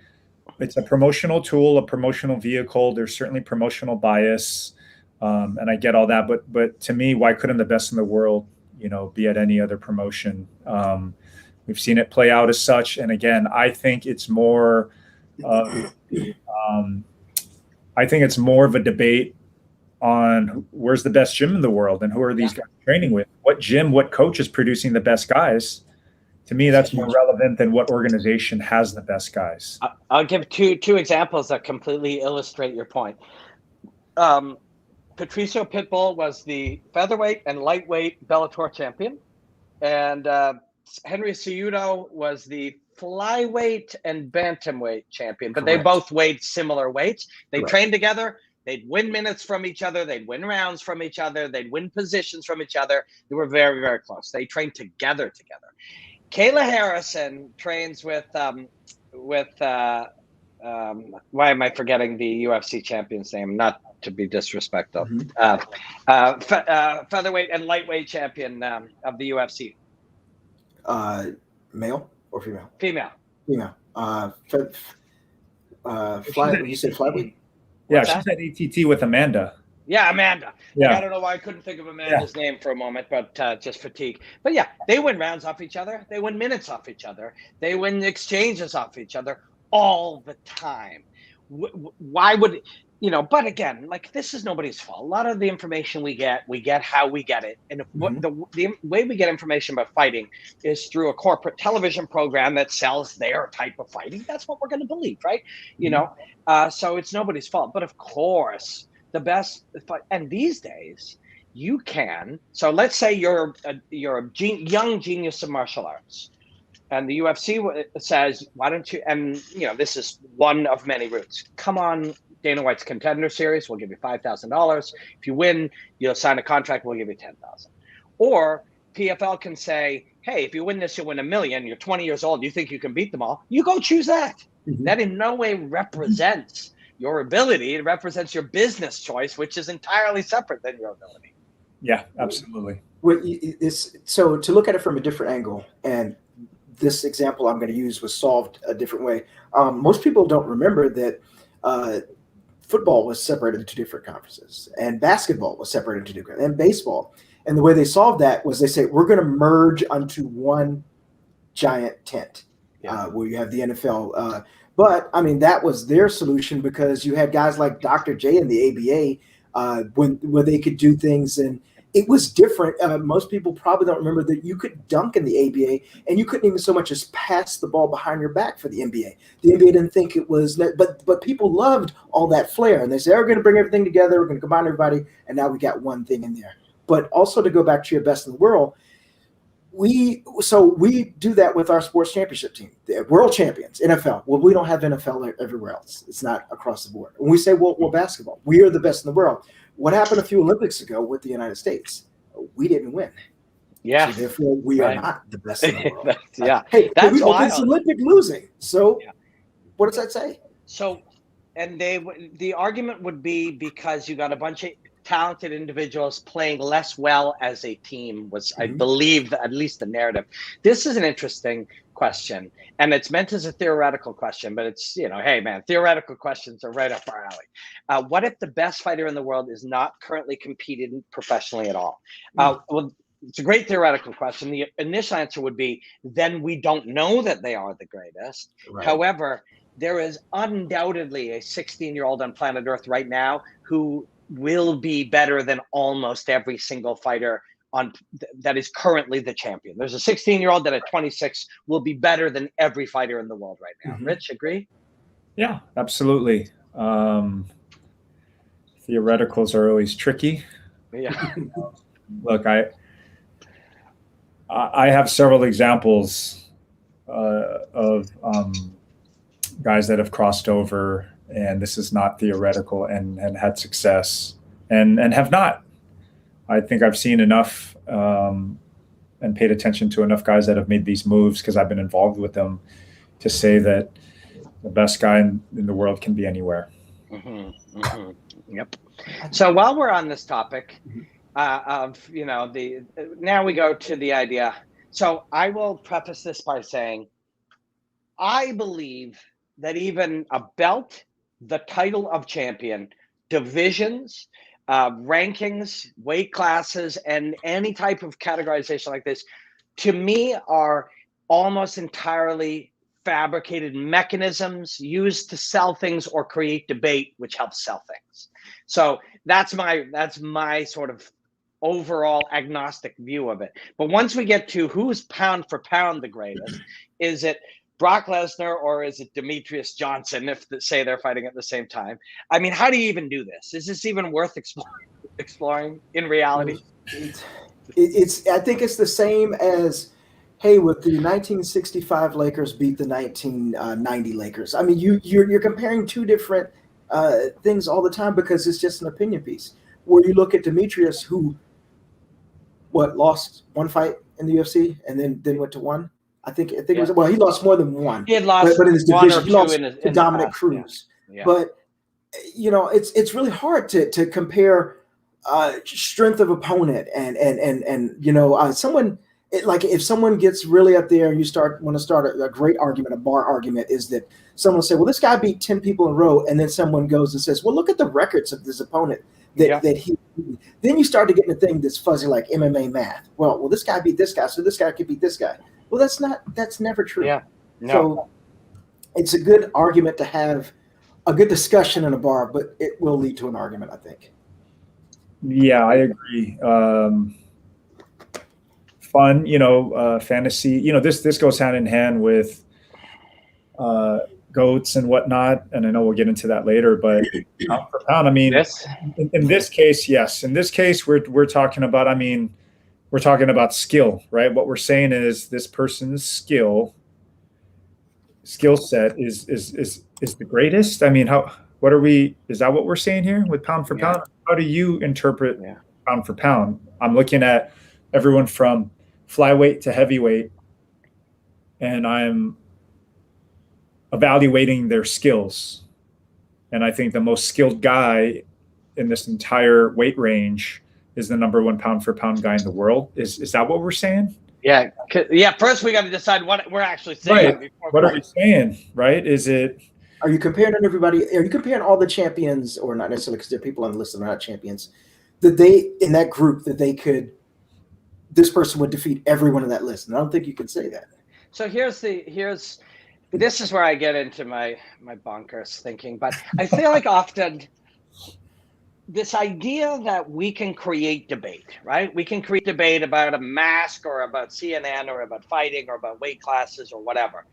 promotional tool, a promotional vehicle. There's certainly promotional bias, and I get all that. But to me, why couldn't the best in the world, you know, be at any other promotion? We've seen it play out as such. And again, I think it's more. I think it's more of a debate on where's the best gym in the world and who are these guys training with? What gym, what coach is producing the best guys? To me, that's more relevant than what organization has the best guys. I'll give two examples that completely illustrate your point. Patricio Pitbull was the featherweight and lightweight Bellator champion, and Henry Cejudo was the flyweight and bantamweight champion, but they both weighed similar weights. They trained together. They'd win minutes from each other. They'd win rounds from each other. They'd win positions from each other. They were very, very close. They trained together. Kayla Harrison trains with why am I forgetting the UFC champion's name? Not to be disrespectful. Featherweight and lightweight champion of the UFC. Male or female? Female. Female. You said flyweight? Yeah, she's at ATT with Amanda. Yeah, Amanda. Yeah. I don't know why I couldn't think of Amanda's name for a moment, but just fatigue. But yeah, they win rounds off each other. They win minutes off each other. They win exchanges off each other all the time. Why would, but again, like, this is nobody's fault. A lot of the information we get how we get it. And the way we get information about fighting is through a corporate television program that sells their type of fighting. That's what we're going to believe, right? So it's nobody's fault. But of course, the best, and these days you can. So let's say you're a young genius of martial arts, and the UFC says, why don't you? And this is one of many routes. Come on, Dana White's Contender Series. We'll give you $5,000. If you win, you'll sign a contract. We'll give you $10,000. Or PFL can say, hey, if you win this, you'll win $1 million. You're 20 years old. You think you can beat them all? You go choose that. That in no way represents your ability. It represents your business choice, which is entirely separate than your ability. Yeah, absolutely. So to look at it from a different angle, and this example I'm going to use was solved a different way. Most people don't remember that football was separated into different conferences, and basketball was separated into different, and baseball. And the way they solved that was they say, we're going to merge onto one giant tent where you have the NFL. But I mean, that was their solution, because you had guys like Dr. J in the ABA where they could do things, and it was different. Most people probably don't remember that you could dunk in the ABA, and you couldn't even so much as pass the ball behind your back for the NBA. The NBA didn't think it was, but people loved all that flair, and they said, we're going to bring everything together, we're going to combine everybody, and now we got one thing in there. But also, to go back to your best in the world, we do that with our sports championship team, the world champions, NFL. Well, we don't have NFL everywhere else. It's not across the board. When we say, well, basketball, we are the best in the world. What happened a few Olympics ago with the United States? We didn't win. Yeah. So therefore, we are not the best in the world. Hey, that's wild. It's Olympic losing. So what does that say? So, and the argument would be because you got a bunch of talented individuals playing less well as a team was, I believe, at least the narrative. This is an interesting question, and it's meant as a theoretical question, but it's, hey man, theoretical questions are right up our alley. What if the best fighter in the world is not currently competing professionally at all? Well, it's a great theoretical question. The initial answer would be, then we don't know that they are the greatest. Right. However, there is undoubtedly a 16-year-old on planet Earth right now who will be better than almost every single fighter that is currently the champion. There's a 16-year-old that at 26 will be better than every fighter in the world right now. Rich, agree? Yeah, absolutely. Theoreticals are always tricky. Yeah. Look, I have several examples of guys that have crossed over, and this is not theoretical, and had success and have not. I think I've seen enough and paid attention to enough guys that have made these moves, because I've been involved with them, to say that the best guy in the world can be anywhere. Yep. So while we're on this topic of, now we go to the idea. So I will preface this by saying, I believe that even a belt, the title of champion, divisions, rankings, weight classes, and any type of categorization like this, to me, are almost entirely fabricated mechanisms used to sell things or create debate, which helps sell things. So that's my sort of overall agnostic view of it. But once we get to who's pound for pound the greatest, is it Brock Lesnar or is it Demetrius Johnson, if say they're fighting at the same time? I mean, how do you even do this? Is this even worth exploring in reality? I think it's the same as, hey, with the 1965 Lakers beat the 1990 Lakers. I mean, you're comparing two different things all the time, because it's just an opinion piece. Where you look at Demetrius, who lost one fight in the UFC and then went to one. I think it was, well, he lost more than one. He had lost but in his one division, or he two lost in to Dominic past. Cruz. Yeah. But it's really hard to compare strength of opponent and someone. Like if someone gets really up there and you want to start a great argument, a bar argument is that someone will say, well, this guy beat 10 people in a row. And then someone goes and says, well, look at the records of this opponent that he, then you start to get into thing that's fuzzy like MMA math. Well, this guy beat this guy, so this guy could beat this guy. Well, that's never true. Yeah. No. So it's a good argument to have a good discussion in a bar, but it will lead to an argument, I think. Yeah, I agree. Fun, fantasy, this goes hand in hand with goats and whatnot. And I know we'll get into that later, but pound for pound, I mean, in this case, yes. In this case, we're talking about skill, right? What we're saying is this person's skill set is the greatest. I mean, is that what we're saying here with pound for pound? How do you interpret pound for pound? I'm looking at everyone from flyweight to heavyweight, and I'm evaluating their skills. And I think the most skilled guy in this entire weight range is the number one pound for pound guy in the world. Is that what we're saying? Yeah. First, we got to decide what we're actually saying. Right. What are we saying? Right? Are you comparing everybody? Are you comparing all the champions, or not necessarily because there are people on the list that are not champions, that they in that group that they could? This person would defeat everyone in that list, and I don't think you can say that. So this is where I get into my bonkers thinking, but I feel like often this idea that we can create debate, right? We can create debate about a mask or about CNN or about fighting or about weight classes or whatever.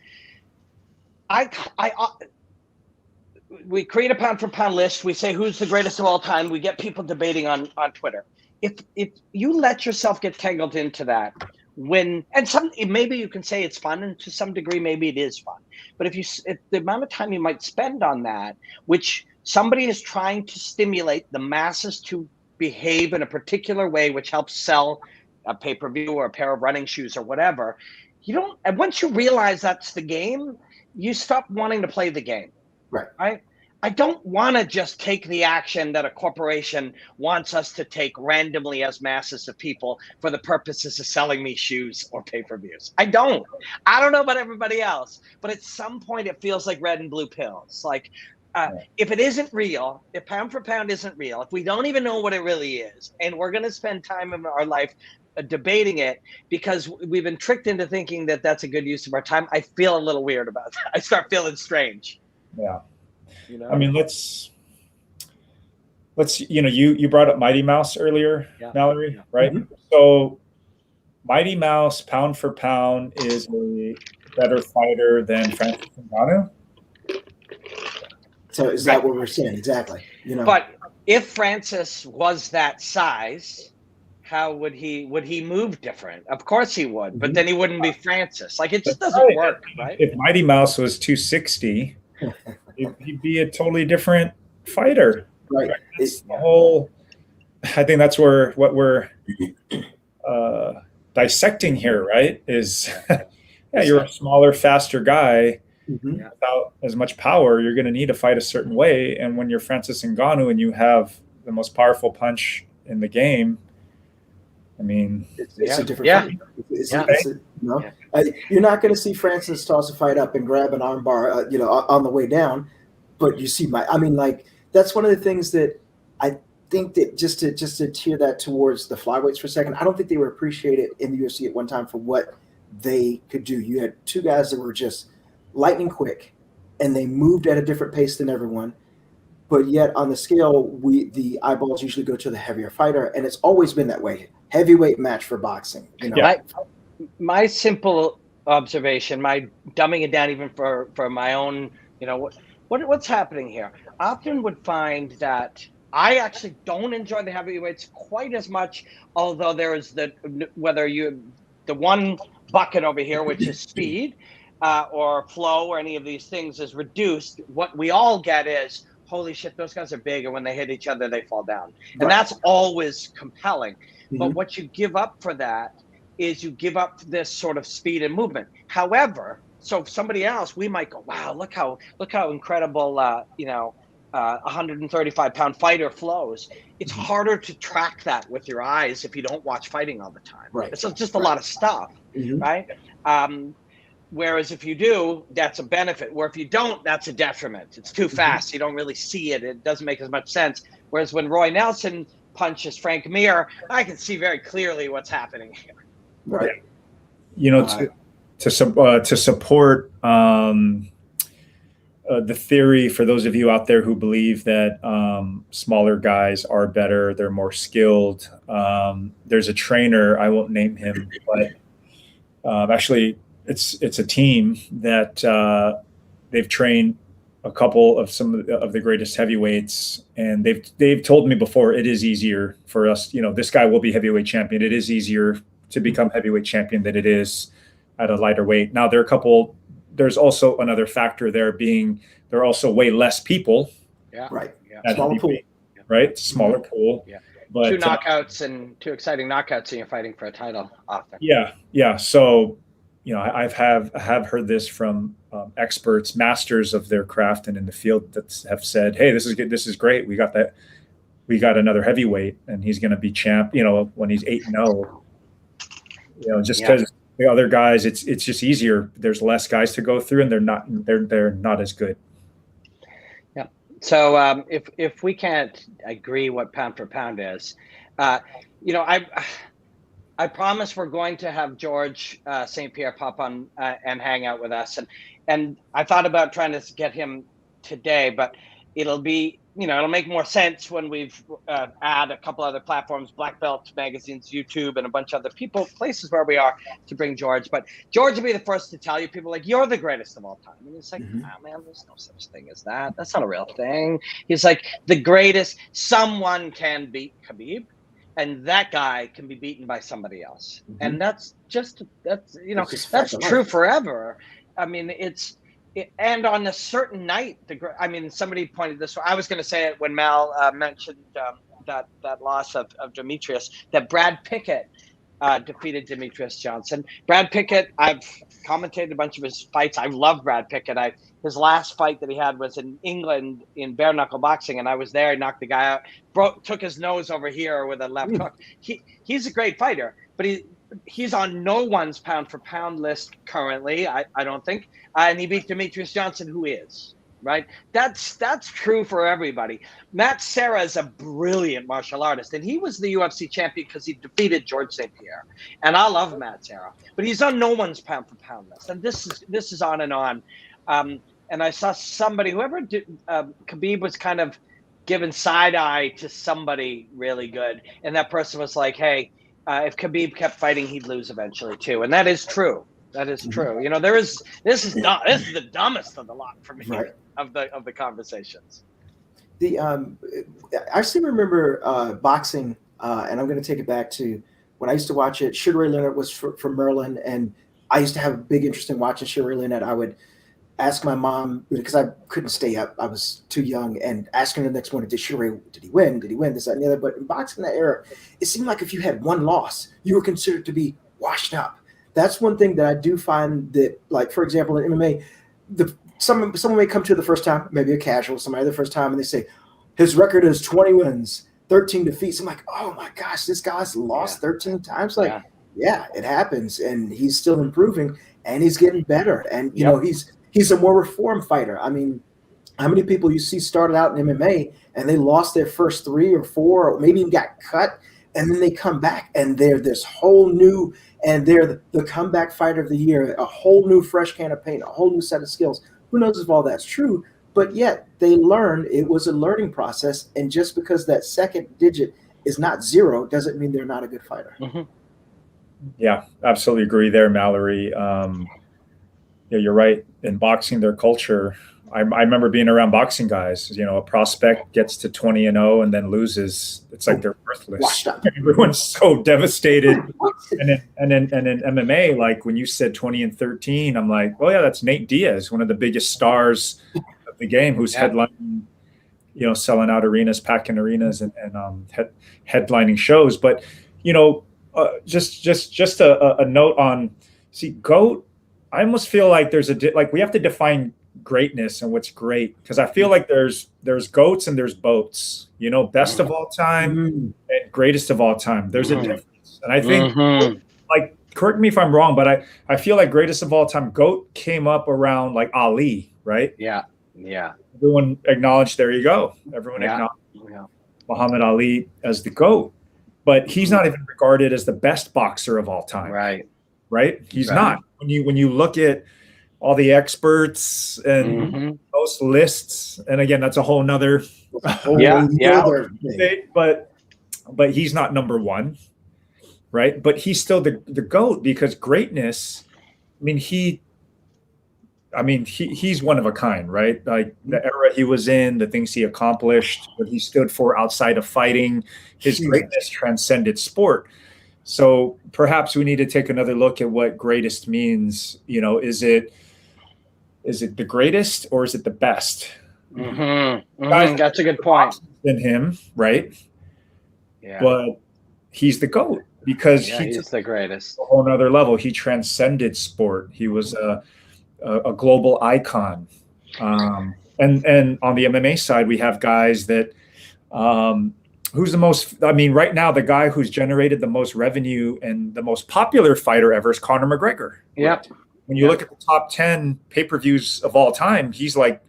We create a pound for pound list. We say who's the greatest of all time. We get people debating on Twitter. If you let yourself get tangled into that, maybe you can say it's fun, and to some degree maybe it is fun. But if the amount of time you might spend on that, which somebody is trying to stimulate the masses to behave in a particular way, which helps sell a pay-per-view or a pair of running shoes or whatever, and once you realize that's the game, you stop wanting to play the game. Right? I don't want to just take the action that a corporation wants us to take randomly as masses of people for the purposes of selling me shoes or pay-per-views. I don't know about everybody else, but at some point it feels like red and blue pills. Like if it isn't real, if pound for pound isn't real, if we don't even know what it really is, and we're going to spend time in our life debating it because we've been tricked into thinking that that's a good use of our time, I feel a little weird about that. I start feeling strange. Yeah. I mean, let's you brought up Mighty Mouse earlier, Mallory, right? Mm-hmm. So Mighty Mouse, pound for pound, is a better fighter than Francis Ngannou. So is that what we're saying? Exactly. But if Francis was that size, how would he move different? Of course he would, but then he wouldn't be Francis. Like it just doesn't work, right? If Mighty Mouse was 260. He'd be a totally different fighter. Right. I think that's what we're dissecting here, right? Is you're a smaller, faster guy without as much power. You're going to need to fight a certain way. And when you're Francis Ngannou and you have the most powerful punch in the game, I mean, it's a different fight. You're not going to see Francis toss a fight up and grab an armbar, on the way down. But you see that's one of the things that I think that just to tear that towards the flyweights for a second, I don't think they were appreciated in the UFC at one time for what they could do. You had two guys that were just lightning quick, and they moved at a different pace than everyone. But yet on the scale, the eyeballs usually go to the heavier fighter, and it's always been that way. Heavyweight match for boxing. My simple observation, my dumbing it down even for my own, what's happening here? Often would find that I actually don't enjoy the heavyweights quite as much, although there is the one bucket over here, which is speed or flow or any of these things is reduced. What we all get is, holy shit, those guys are big, and when they hit each other, they fall down. And that's always compelling. But what you give up for that is you give up this sort of speed and movement. However, so somebody else, we might go, wow, look how incredible, 135-pound fighter flows. It's harder to track that with your eyes if you don't watch fighting all the time. Right. It's just a lot of stuff, right? Whereas if you do, that's a benefit. Where if you don't, that's a detriment. It's too fast. You don't really see it. It doesn't make as much sense. Whereas when Roy Nelson punches Frank Mir, I can see very clearly what's happening here. Right. To support the theory, for those of you out there who believe that smaller guys are better, they're more skilled. There's a trainer, I won't name him, but actually it's a team that they've trained a couple of some of the greatest heavyweights, and they've told me before, it is easier for us. This guy will be heavyweight champion. It is easier to become heavyweight champion than it is at a lighter weight. Now there's also another factor there being there are also way less people. Yeah. Right. Yeah. Smaller pool. Right. Smaller pool. Yeah. But two knockouts and two exciting knockouts, and you're fighting for a title often. Yeah. Yeah. So, I have heard this from experts, masters of their craft and in the field that have said, hey, this is good. This is great. We got another heavyweight and he's going to be champ, when he's 8-0, just because the other guys, it's just easier. There's less guys to go through and they're not as good. Yeah. So if we can't agree what pound for pound is, I promise we're going to have George St. Pierre pop on and hang out with us. And I thought about trying to get him today, but it'll be, it'll make more sense when we've add a couple other platforms, Black Belt magazines, YouTube, and a bunch of other places where we are to bring George. But George will be the first to tell you, people like, you're the greatest of all time. And it's like, man, there's no such thing as that. That's not a real thing. He's like, the greatest. Someone can beat Khabib. And that guy can be beaten by somebody else. And that's true forever. I mean, and on a certain night, somebody pointed this. I was going to say it when Mal mentioned that loss of Demetrius, that Brad Pickett defeated Demetrius Johnson. Brad Pickett, I've commentated a bunch of his fights. I love Brad Pickett. His last fight that he had was in England in bare knuckle boxing, and I was there. He knocked the guy out, took his nose over here with a left hook. He's a great fighter, but he's on no one's pound for pound list currently, I don't think. And he beat Demetrius Johnson, who is, right? That's true for everybody. Matt Serra is a brilliant martial artist, and he was the UFC champion because he defeated George St. Pierre. And I love Matt Serra, but he's on no one's pound for pound list. And this is on and on. And I saw somebody, Khabib was kind of given side eye to somebody really good, and that person was like, hey, if Khabib kept fighting, he'd lose eventually too. And that is true. That is true. This is the dumbest of the lot for me, right, of the conversations. I still remember boxing, and I'm going to take it back to when I used to watch it. Sugar Ray Leonard was from Maryland, and I used to have a big interest in watching Sugar Ray Leonard. I would ask my mom, because I couldn't stay up, I was too young, and asking her the next morning, did he win? Did he win? This, that, and the other. But in boxing that era, it seemed like if you had one loss, you were considered to be washed up. That's one thing that I do find that, like, for example, in MMA, someone may come to the first time, maybe a casual, somebody the first time, and they say, his record is 20 wins, 13 defeats. I'm like, oh my gosh, this guy's lost 13 times. Like, yeah, it happens. And he's still improving, and he's getting better. And, he's a more reformed fighter. I mean, how many people you see started out in MMA and they lost their first 3 or 4, or maybe even got cut, and then they come back and they're this whole new, and they're the comeback fighter of the year, a whole new fresh can of paint, a whole new set of skills. Who knows if all that's true, but yet they learned. It was a learning process, and just because that second digit is not 0 doesn't mean they're not a good fighter. Mm-hmm. Yeah, absolutely agree there, Mallory. Yeah, you're right. In boxing, their culture, I remember being around boxing guys. A prospect gets to 20-0 and then loses. It's like they're worthless. Everyone's so devastated. And then MMA, like when you said 20-13, I'm like, oh yeah, that's Nate Diaz, one of the biggest stars of the game, who's headlining, selling out arenas, packing arenas, and headlining shows. But Just a note on, see, GOAT. I almost feel like like we have to define greatness and what's great, because I feel like there's goats and there's boats. Best of all time and greatest of all time. There's a difference, and I think like, correct me if I'm wrong, but I feel like greatest of all time, GOAT came up around like Ali, right? Yeah. Everyone acknowledged. There you go. Everyone acknowledged Muhammad Ali as the GOAT. But he's not even regarded as the best boxer of all time. Right? He's not. When you look at all the experts and those lists, and again, that's a whole nother debate, but he's not number one, right? But he's still the GOAT, because greatness, he's one of a kind, right? Like the era he was in, the things he accomplished, what he stood for outside of fighting, his greatness transcended sport. So perhaps we need to take another look at what greatest means. Is it the greatest, or is it the best? That's a good point. Than him, right? Yeah. But he's the GOAT because he's the greatest. A whole nother level. He transcended sport. He was a global icon. And on the MMA side, we have guys that who's the most, right now, the guy who's generated the most revenue and the most popular fighter ever is Conor McGregor. Yep. When you look at the top 10 pay-per-views of all time, he's got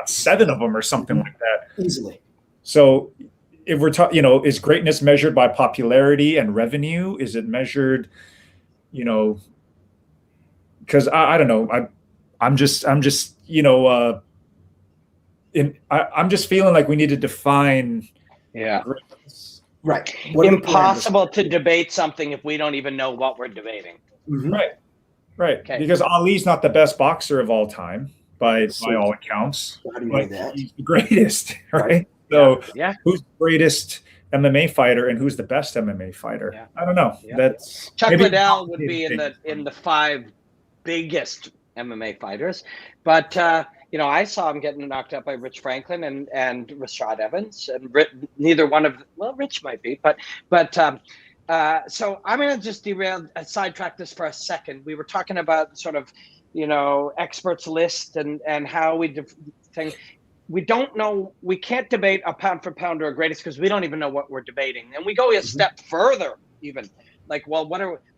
7 of them or something like that. Easily. So if we're talking, is greatness measured by popularity and revenue? Is it measured, because I don't know. I'm just I'm just feeling like we need to define. Yeah. Greatness. Right. Impossible to debate something if we don't even know what we're debating. Right. Okay. Because Ali's not the best boxer of all time by all accounts. How do you know that? He's the greatest, right? So who's the greatest MMA fighter and who's the best MMA fighter? Yeah. I don't know. Yeah. That's Chuck Liddell would be in the 5 biggest MMA fighters, but I saw him getting knocked out by Rich Franklin and Rashad Evans, and neither one of Rich might be, but so I'm going to just sidetrack this for a second. We were talking about sort of experts list and how we think. We don't know. We can't debate a pound for pound or a greatest because we don't even know what we're debating, and we go a step further even. Like, well,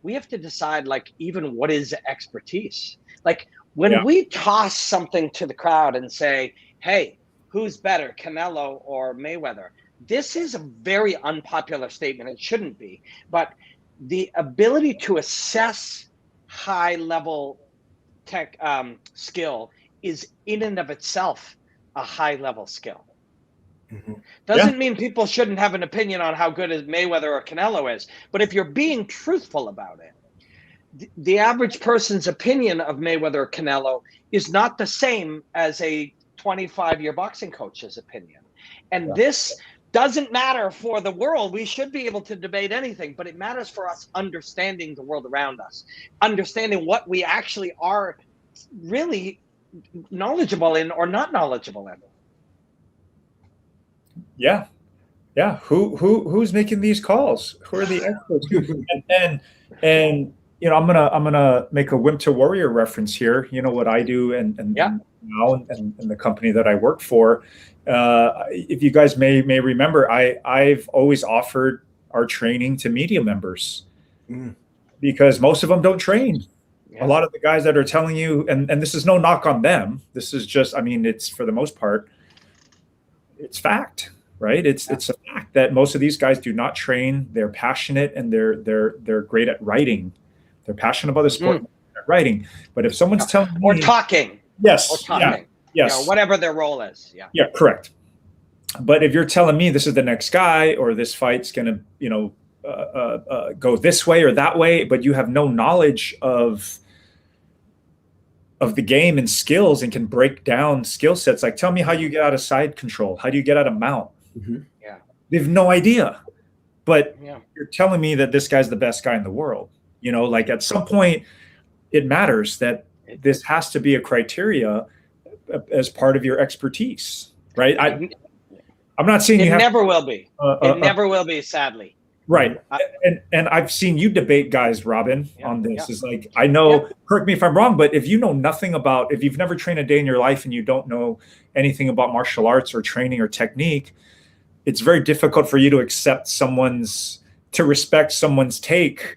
we have to decide, like, even what is expertise? Like, when we toss something to the crowd and say, hey, who's better, Canelo or Mayweather? This is a very unpopular statement. It shouldn't be. But the ability to assess high-level tech skill is in and of itself a high-level skill. Doesn't mean people shouldn't have an opinion on how good Mayweather or Canelo is, but if you're being truthful about it, the average person's opinion of Mayweather or Canelo is not the same as a 25-year boxing coach's opinion. And this doesn't matter for the world. We should be able to debate anything, but it matters for us understanding the world around us, understanding what we actually are really knowledgeable in or not knowledgeable in. Yeah. Who's making these calls? Who are the experts? and I'm gonna make a Wimp to Warrior reference here. You know what I do and now and the company that I work for. If you guys may remember, I've always offered our training to media members because most of them don't train. A lot of the guys that are telling you, and this is no knock on them. This is just, it's for the most part, it's fact. Right. It's a fact that most of these guys do not train. They're passionate and they're great at writing. They're passionate about the sport, at writing. But if someone's telling me, or talking, whatever their role is, correct. But if you're telling me this is the next guy or this fight's gonna, go this way or that way, but you have no knowledge of the game and skills and can break down skill sets, like tell me how you get out of side control, how do you get out of mount? They have no idea, but you're telling me that this guy's the best guy in the world. Like at some point it matters that this has to be a criteria as part of your expertise, right? I'm not saying it never will be. It never will be, sadly. Right. And I've seen you debate guys, Robin, on this. Is like, I know, correct me if I'm wrong, but if you know nothing about, if you've never trained a day in your life and you don't know anything about martial arts or training or technique, it's very difficult for you to respect someone's take.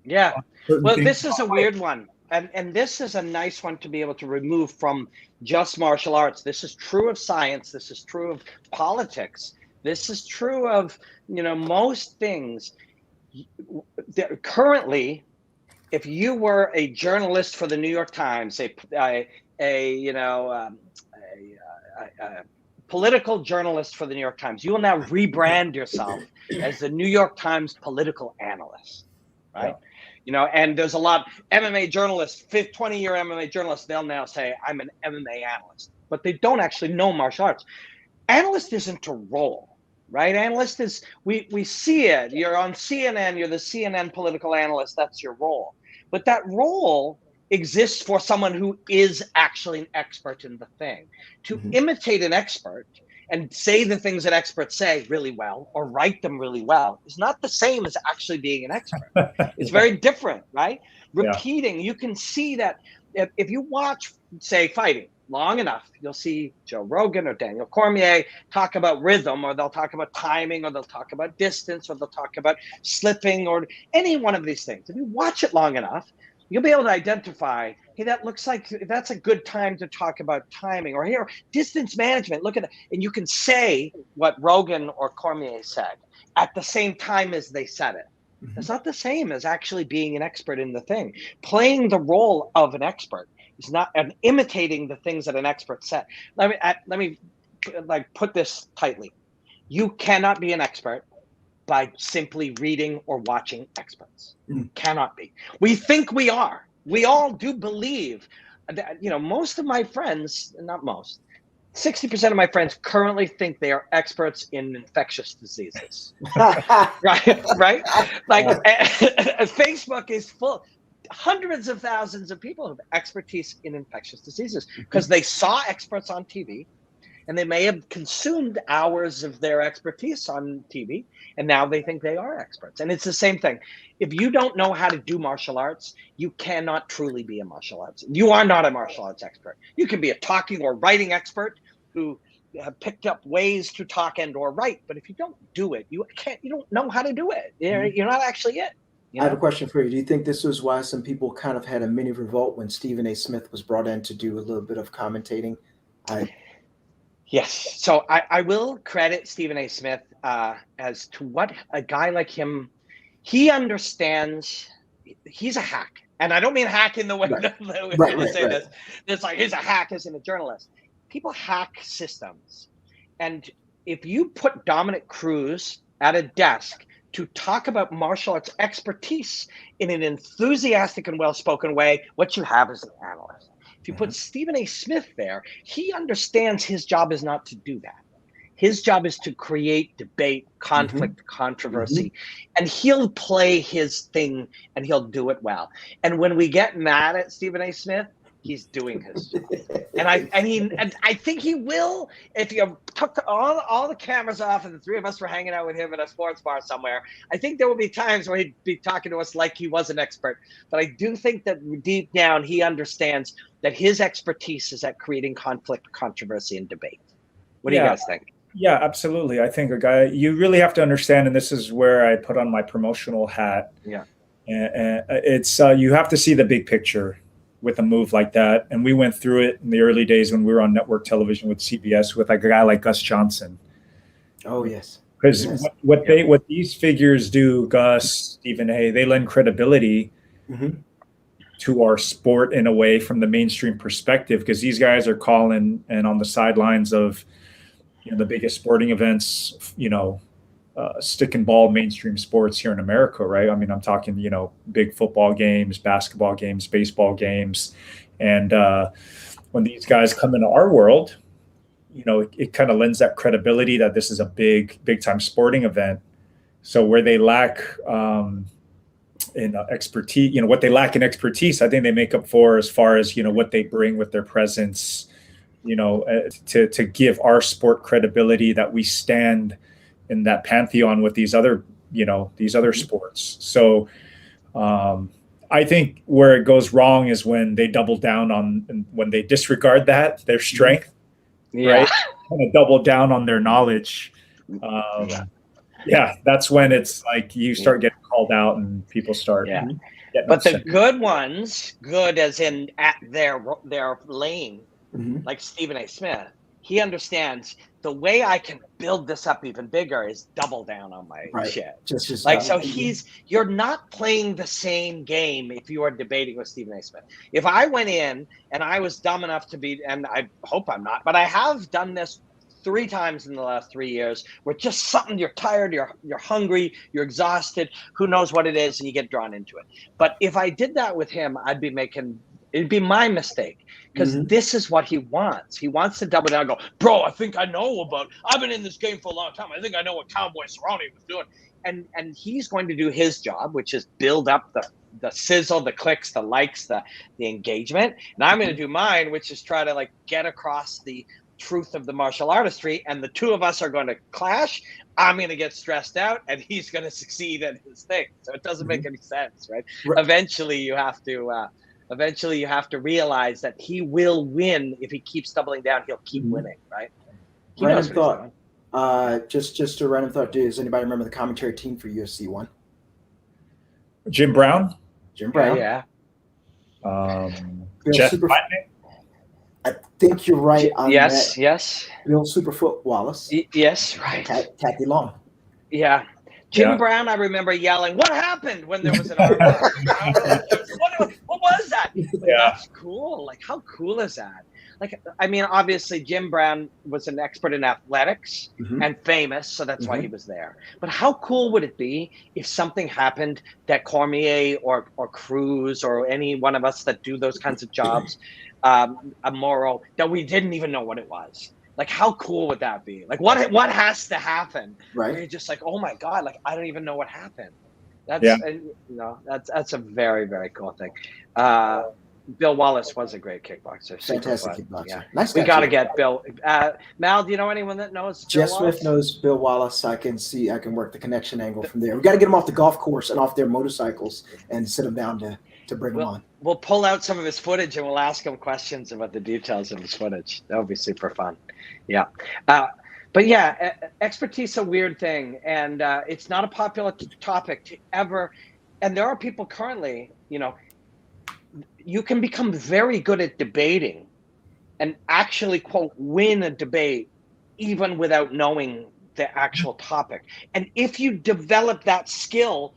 Yeah. Well, this is a weird one. And this is a nice one to be able to remove from just martial arts. This is true of science. This is true of politics. This is true of, most things. Currently, if you were a journalist for the New York Times, a political journalist for the New York Times, you will now rebrand yourself as the New York Times political analyst, right? Yeah. And there's a lot MMA journalists, 20-year MMA journalists, they'll now say, I'm an MMA analyst, but they don't actually know martial arts. Analyst isn't a role, right? Analyst is, we see it. You're on CNN, you're the CNN political analyst, that's your role. But that role exists for someone who is actually an expert in the thing. To imitate an expert and say the things that experts say really well or write them really well is not the same as actually being an expert. It's very different, right? Repeating, you can see that if you watch, say, fighting long enough, you'll see Joe Rogan or Daniel Cormier talk about rhythm, or they'll talk about timing, or they'll talk about distance, or they'll talk about slipping, or any one of these things. If you watch it long enough, you'll be able to identify, hey, that looks like that's a good time to talk about timing, or here, distance management, look at it. And you can say what Rogan or Cormier said at the same time as they said it. It's not the same as actually being an expert in the thing. Playing the role of an expert is not, and imitating the things that an expert said. Let me put this tightly. You cannot be an expert by simply reading or watching experts. Cannot be. We think we are. We all do believe that, most of my friends, not most, 60% of my friends currently think they are experts in infectious diseases. right? Like Facebook is full. Hundreds of thousands of people have expertise in infectious diseases because they saw experts on TV, and they may have consumed hours of their expertise on TV, and now they think they are experts. And it's the same thing. If you don't know how to do martial arts, you cannot truly be a martial arts. You are not a martial arts expert. You can be a talking or writing expert who have picked up ways to talk and or write, but if you don't do it, you don't know how to do it. You're not actually it. I have a question for you. Do you think this was why some people kind of had a mini revolt when Stephen A. Smith was brought in to do a little bit of commentating? Yes. So I will credit Stephen A. Smith as to what a guy like him, he understands. He's a hack. And I don't mean hack in the way that we say this. It's like he's a hack as in a journalist. People hack systems. And if you put Dominic Cruz at a desk to talk about martial arts expertise in an enthusiastic and well-spoken way, what you have is an analyst. If you put Stephen A. Smith there, he understands his job is not to do that. His job is to create debate, conflict, controversy, and he'll play his thing and he'll do it well. And when we get mad at Stephen A. Smith, he's doing his job. And I think he will, if you took all the cameras off and the three of us were hanging out with him in a sports bar somewhere, I think there will be times where he'd be talking to us like he was an expert. But I do think that deep down he understands that his expertise is at creating conflict, controversy, and debate. What do you guys think? Yeah, absolutely. I think you really have to understand, and this is where I put on my promotional hat. Yeah. And it's you have to see the big picture with a move like that. And we went through it in the early days when we were on network television with CBS with a guy like Gus Johnson. Oh, yes. Because what these figures do, Gus, Stephen A., they lend credibility to our sport in a way from the mainstream perspective, because these guys are calling and on the sidelines of the biggest sporting events, stick and ball mainstream sports here in America, right? I mean, I'm talking, big football games, basketball games, baseball games. And when these guys come into our world, it kind of lends that credibility that this is a big time sporting event. So where they lack in expertise, what they lack in expertise, I think they make up for as far as, what they bring with their presence, to give our sport credibility that we stand in that pantheon with these other these other sports. So I think where it goes wrong is when they double down on, when they disregard their strength, right? Kind of double down on their knowledge. That's when it's like you start getting called out and people start getting but upset. the good ones, good as in at their lane, like Stephen A. Smith, he understands the way I can build this up even bigger is double down on my shit. Just like, so you're not playing the same game if you are debating with Stephen A. Smith. If I went in and I was dumb enough to be, and I hope I'm not, but I have done this 3 times in the last 3 years, where just something, you're tired, you're hungry, you're exhausted, who knows what it is, and you get drawn into it. But if I did that with him, it'd be my mistake, because this is what he wants. He wants to double down and go, bro, I've been in this game for a long time. I think I know what Cowboy Cerrone was doing. And he's going to do his job, which is build up the sizzle, the clicks, the likes, the engagement. And I'm going to do mine, which is try to like get across the truth of the martial artistry, and the two of us are going to clash. I'm going to get stressed out and he's going to succeed at his thing. So it doesn't make any sense, right? Eventually you have to realize that he will win. If he keeps doubling down, he'll keep winning, right? Random thought. Just a random thought. Does anybody remember the commentary team for UFC 1? Jim Brown. Yeah. Jeff I think you're right on that. Yes. Bill Superfoot Wallace. Yes, right. Kathy Long. Yeah. Jim Brown, I remember yelling, "What happened?" when there was an armbar. What was that? That's cool. Like, how cool is that? Like, I mean, obviously Jim Brown was an expert in athletics and famous, so that's why he was there. But how cool would it be if something happened that Cormier or Cruz or any one of us that do those kinds of jobs, a moral, that we didn't even know what it was? Like, how cool would that be? Like, what has to happen? Right. Where you're just like, oh my God, like, I don't even know what happened. That's a very, very cool thing. Bill Wallace was a great kickboxer. Fantastic kickboxer. Yeah. Nice. We got to get Bill. Mal, do you know anyone that knows Bill Jeff Smith knows Bill Wallace. I can work the connection angle from there. We got to get them off the golf course and off their motorcycles and sit them down to bring them on. We'll pull out some of his footage and we'll ask him questions about the details of his footage. That would be super fun. Yeah. But yeah, expertise is a weird thing, and it's not a popular topic to ever. And there are people currently, you can become very good at debating and actually, quote, win a debate even without knowing the actual topic. And if you develop that skill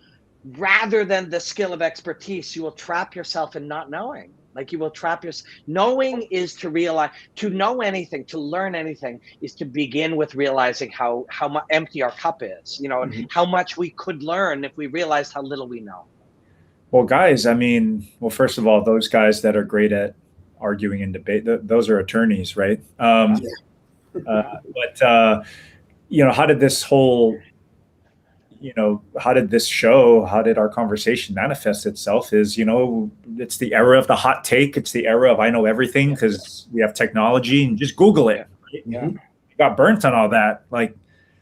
rather than the skill of expertise, you will trap yourself in not knowing. Like, you will trap yourself. Knowing is to realize, to know anything, to learn anything is to begin with realizing how empty our cup is, and how much we could learn if we realized how little we know. Well, guys, first of all, those guys that are great at arguing and debate, those are attorneys, right? But how did this whole, how did our conversation manifest itself is, it's the era of the hot take. It's the era of I know everything because we have technology and just Google it. Right? Yeah. You got burnt on all that. Like,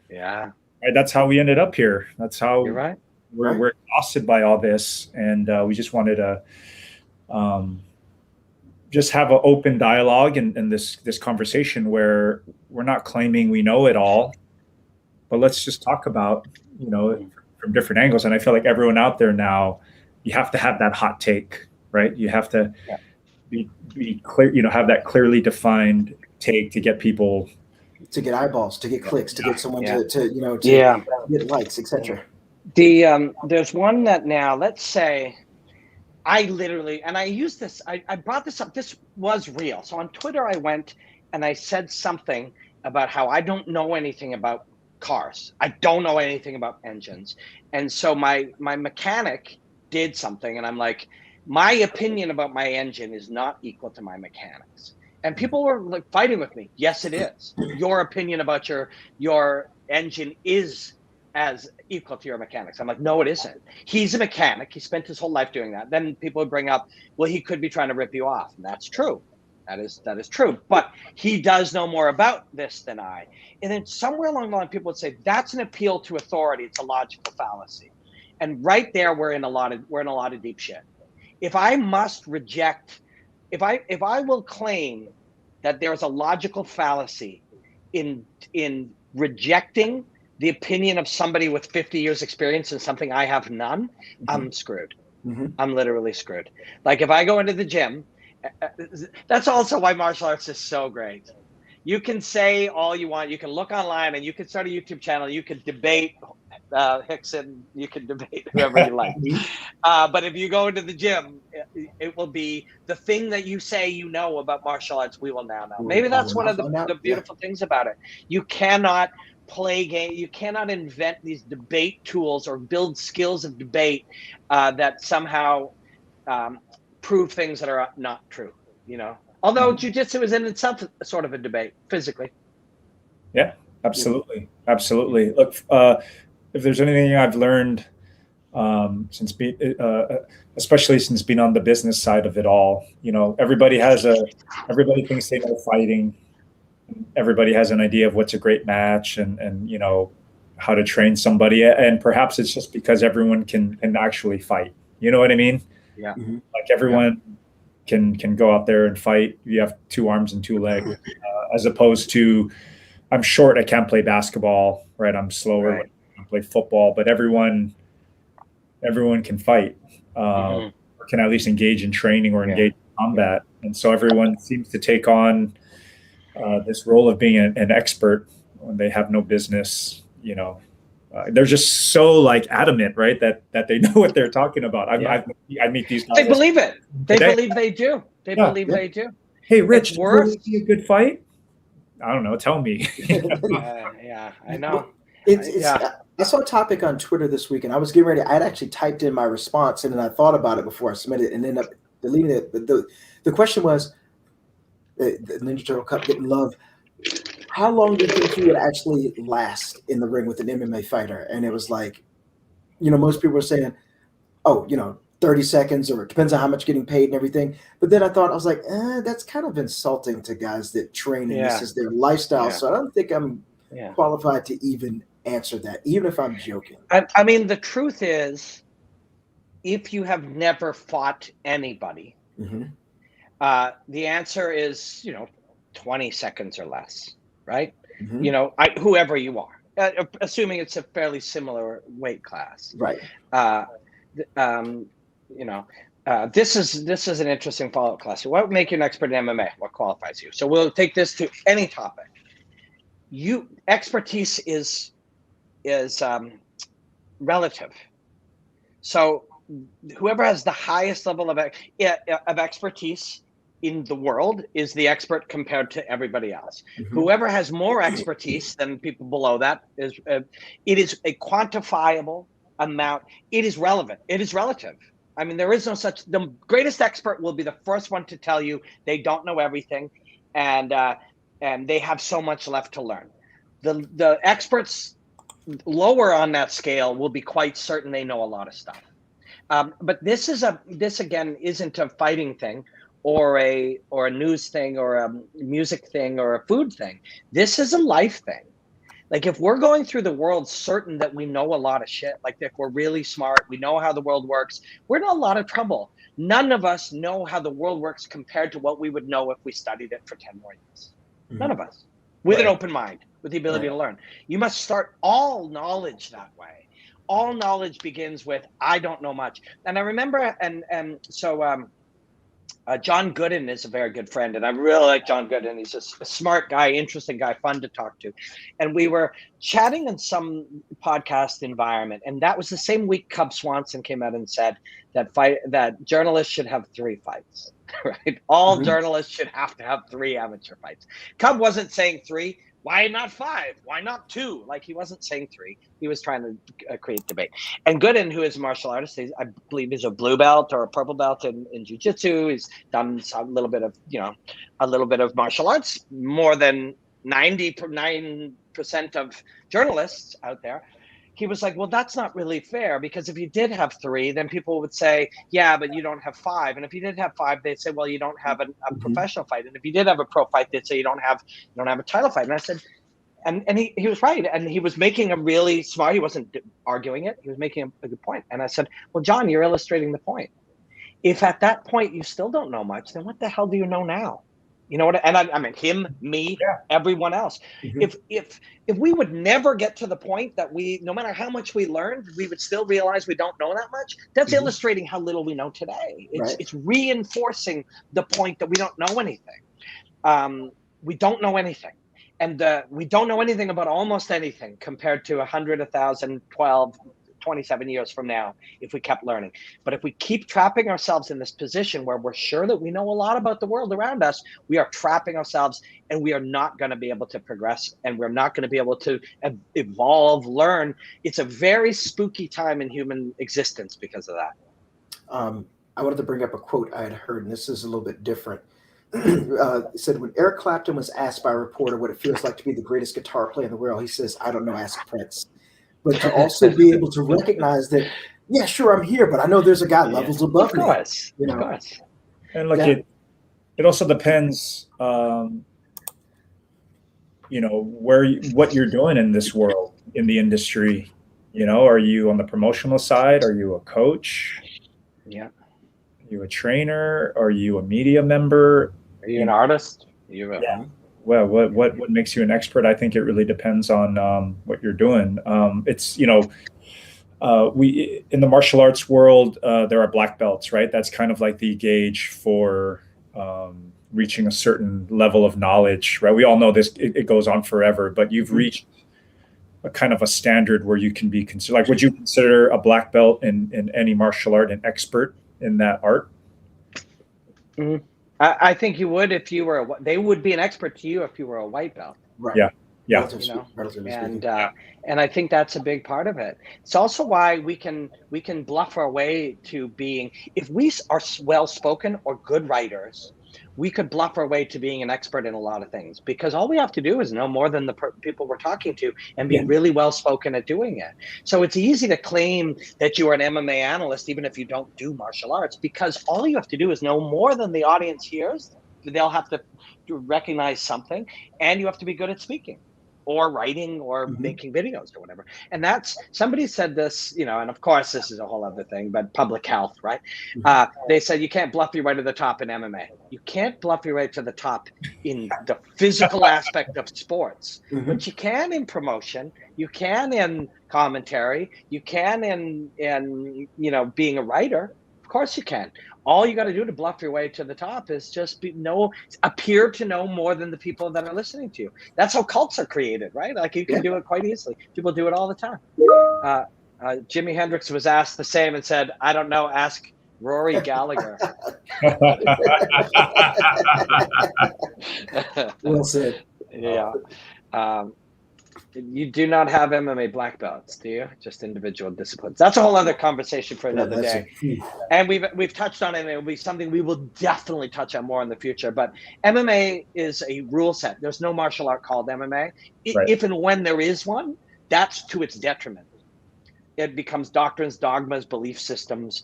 right, that's how we ended up here. That's how you're right. We're exhausted by all this. And we just wanted to just have an open dialogue and this conversation where we're not claiming we know it all, but let's just talk about, from different angles. And I feel like everyone out there now, you have to have that hot take, right? You have to be clear, have that clearly defined take to get people, to get eyeballs, to get clicks, to get someone to get likes, etc. There's one that now, let's say, I literally, and I use this, I brought this up, this was real. So on Twitter, I went and I said something about how I don't know anything about cars. I don't know anything about engines. And so my mechanic did something, and I'm like, my opinion about my engine is not equal to my mechanics. And people were like fighting with me. Yes, it is. Your opinion about your engine is as equal to your mechanics. I'm like, no, it isn't. He's a mechanic. He spent his whole life doing that. Then people would bring up, well, he could be trying to rip you off. And that's true. That is true. But he does know more about this than I. And then somewhere along the line, people would say that's an appeal to authority. It's a logical fallacy. And right there, we're in a lot of deep shit. If I must reject, if I will claim that there's a logical fallacy in rejecting the opinion of somebody with 50 years experience in something I have none, I'm screwed. I'm literally screwed. Like if I go into the gym, that's also why martial arts is so great. You can say all you want. You can look online and you can start a YouTube channel. You can debate Hickson. You can debate whoever you like. But if you go into the gym, it will be the thing that you say you know about martial arts, we will now know. Maybe that's one of the beautiful things about it. You cannot play game. You cannot invent these debate tools or build skills of debate that somehow prove things that are not true, you know? Although jiu-jitsu is in itself sort of a debate physically. Yeah, absolutely. Absolutely. Look, if there's anything I've learned especially since being on the business side of it all, you know, everybody thinks they know fighting. Everybody has an idea of what's a great match and you know, how to train somebody. And perhaps it's just because everyone can actually fight. You know what I mean? Yeah. Like everyone can go out there and fight. You have 2 arms and 2 legs, as opposed to I'm short, I can't play basketball, right? I'm slower, I can play football, but everyone can fight, or can at least engage in training or engage in combat. And so everyone seems to take on this role of being an expert when they have no business, you know. They're just so like adamant, right? That they know what they're talking about. I meet these guys. They believe it. They believe they do. They believe they do. Hey, Rich, will it be a good fight? I don't know. Tell me. Yeah, I know. I saw a topic on Twitter this week, and I was getting ready. I had actually typed in my response, and then I thought about it before I submitted it, and ended up deleting it. But the question was, the Ninja Turtle Cup getting love. How long do you think you would actually last in the ring with an MMA fighter? And it was like, you know, most people were saying, oh, you know, 30 seconds, or it depends on how much getting paid and everything. But then I was like, that's kind of insulting to guys that train, and this is their lifestyle. So I don't think I'm qualified to even answer that, even if I'm joking. I mean, the truth is, if you have never fought anybody, the answer is, you know, 20 seconds or less, right? You know, whoever you are, assuming it's a fairly similar weight class, right? You know, this is an interesting follow-up question. What would make you an expert in MMA? What qualifies you? So we'll take this to any topic. Expertise is relative. So whoever has the highest level of expertise in the world is the expert compared to everybody else. Whoever has more expertise than people below that is it is a quantifiable amount. It is relevant. It is relative. I mean, there is no such. The greatest expert will be the first one to tell you they don't know everything, and they have so much left to learn. The experts lower on that scale will be quite certain they know a lot of stuff. But this again isn't a fighting thing, or a news thing, or a music thing, or a food thing. This is a life thing. Like if we're going through the world certain that we know a lot of shit, like if we're really smart, we know how the world works, we're in a lot of trouble. None of us know how the world works compared to what we would know if we studied it for 10 more years. None of us. With an open mind, with the ability to learn. You must start all knowledge that way. All knowledge begins with, I don't know much. And I remember, John Gooden is a very good friend, and I really like John Gooden. He's a smart guy, interesting guy, fun to talk to. And we were chatting in some podcast environment, and that was the same week Cub Swanson came out and said that journalists should have 3 fights, right? All journalists should have to have 3 amateur fights. Cub wasn't saying 3. Why not 5? Why not 2? Like he wasn't saying 3. He was trying to create debate. And Gooden, who is a martial artist, I believe he's a blue belt or a purple belt in jiu-jitsu. He's done a little bit of martial arts, more than 99% of journalists out there. he was like, well, that's not really fair, because if you did have 3, then people would say, yeah, but you don't have 5. And if you did have 5, they'd say, well, you don't have a professional fight. And if you did have a pro fight, they'd say you don't have a title fight. And I said, and he was right. And he was making a really smart, he wasn't arguing it. He was making a good point. And I said, well, John, you're illustrating the point. If at that point you still don't know much, then what the hell do you know now? You know what? And I mean, him, me, everyone else. If we would never get to the point that no matter how much we learned, we would still realize we don't know that much, that's illustrating how little we know today. It's reinforcing the point that we don't know anything. We don't know anything. And we don't know anything about almost anything compared to 100, 1,000, 12, 27 years from now, if we kept learning. But if we keep trapping ourselves in this position where we're sure that we know a lot about the world around us, we are trapping ourselves, and we are not going to be able to progress, and we're not going to be able to evolve, learn. It's a very spooky time in human existence because of that. I wanted to bring up a quote I had heard, and this is a little bit different. It said, when Eric Clapton was asked by a reporter what it feels like to be the greatest guitar player in the world, he says, I don't know, ask Prince. But to also be able to recognize that, yeah, sure, I'm here, but I know there's a guy levels above me. Of course. And look, it also depends, what you're doing in this world, in the industry. Are you on the promotional side? Are you a coach? Yeah. Are you a trainer? Are you a media member? Are you an artist? Well, what makes you an expert? I think it really depends on what you're doing. It's we in the martial arts world, there are black belts, right? That's kind of like the gauge for reaching a certain level of knowledge, right? We all know this; it goes on forever, but you've reached a kind of a standard where you can be considered. Like, would you consider a black belt in any martial art an expert in that art? Mm-hmm. I think you would if you were. They would be an expert to you if you were a white belt. Right. Yeah. And I think that's a big part of it. It's also why we can bluff our way to being. If we are well spoken or good writers, we could bluff our way to being an expert in a lot of things, because all we have to do is know more than the people we're talking to and be really well spoken at doing it. So it's easy to claim that you are an MMA analyst even if you don't do martial arts, because all you have to do is know more than the audience hears. They'll have to recognize something, and you have to be good at speaking or writing or making videos or whatever. And that's, somebody said this, and of course this is a whole other thing, but public health, right? They said you can't bluff your way to the top in MMA. You can't bluff your way to the top in the physical aspect of sports, but you can in promotion, you can in commentary, you can in being a writer. Of course you can. All you got to do to bluff your way to the top is just appear to know more than the people that are listening to you. That's how cults are created, right? Like, you can do it quite easily. People do it all the time. Jimi Hendrix was asked the same and said, I don't know, ask Rory Gallagher. Well said. Yeah. You do not have MMA black belts, do you? Just individual disciplines. That's a whole other conversation for another day. And we've touched on it, and it will be something we will definitely touch on more in the future. But MMA is a rule set. There's no martial art called MMA. Right. If and when there is one, that's to its detriment. It becomes doctrines, dogmas, belief systems.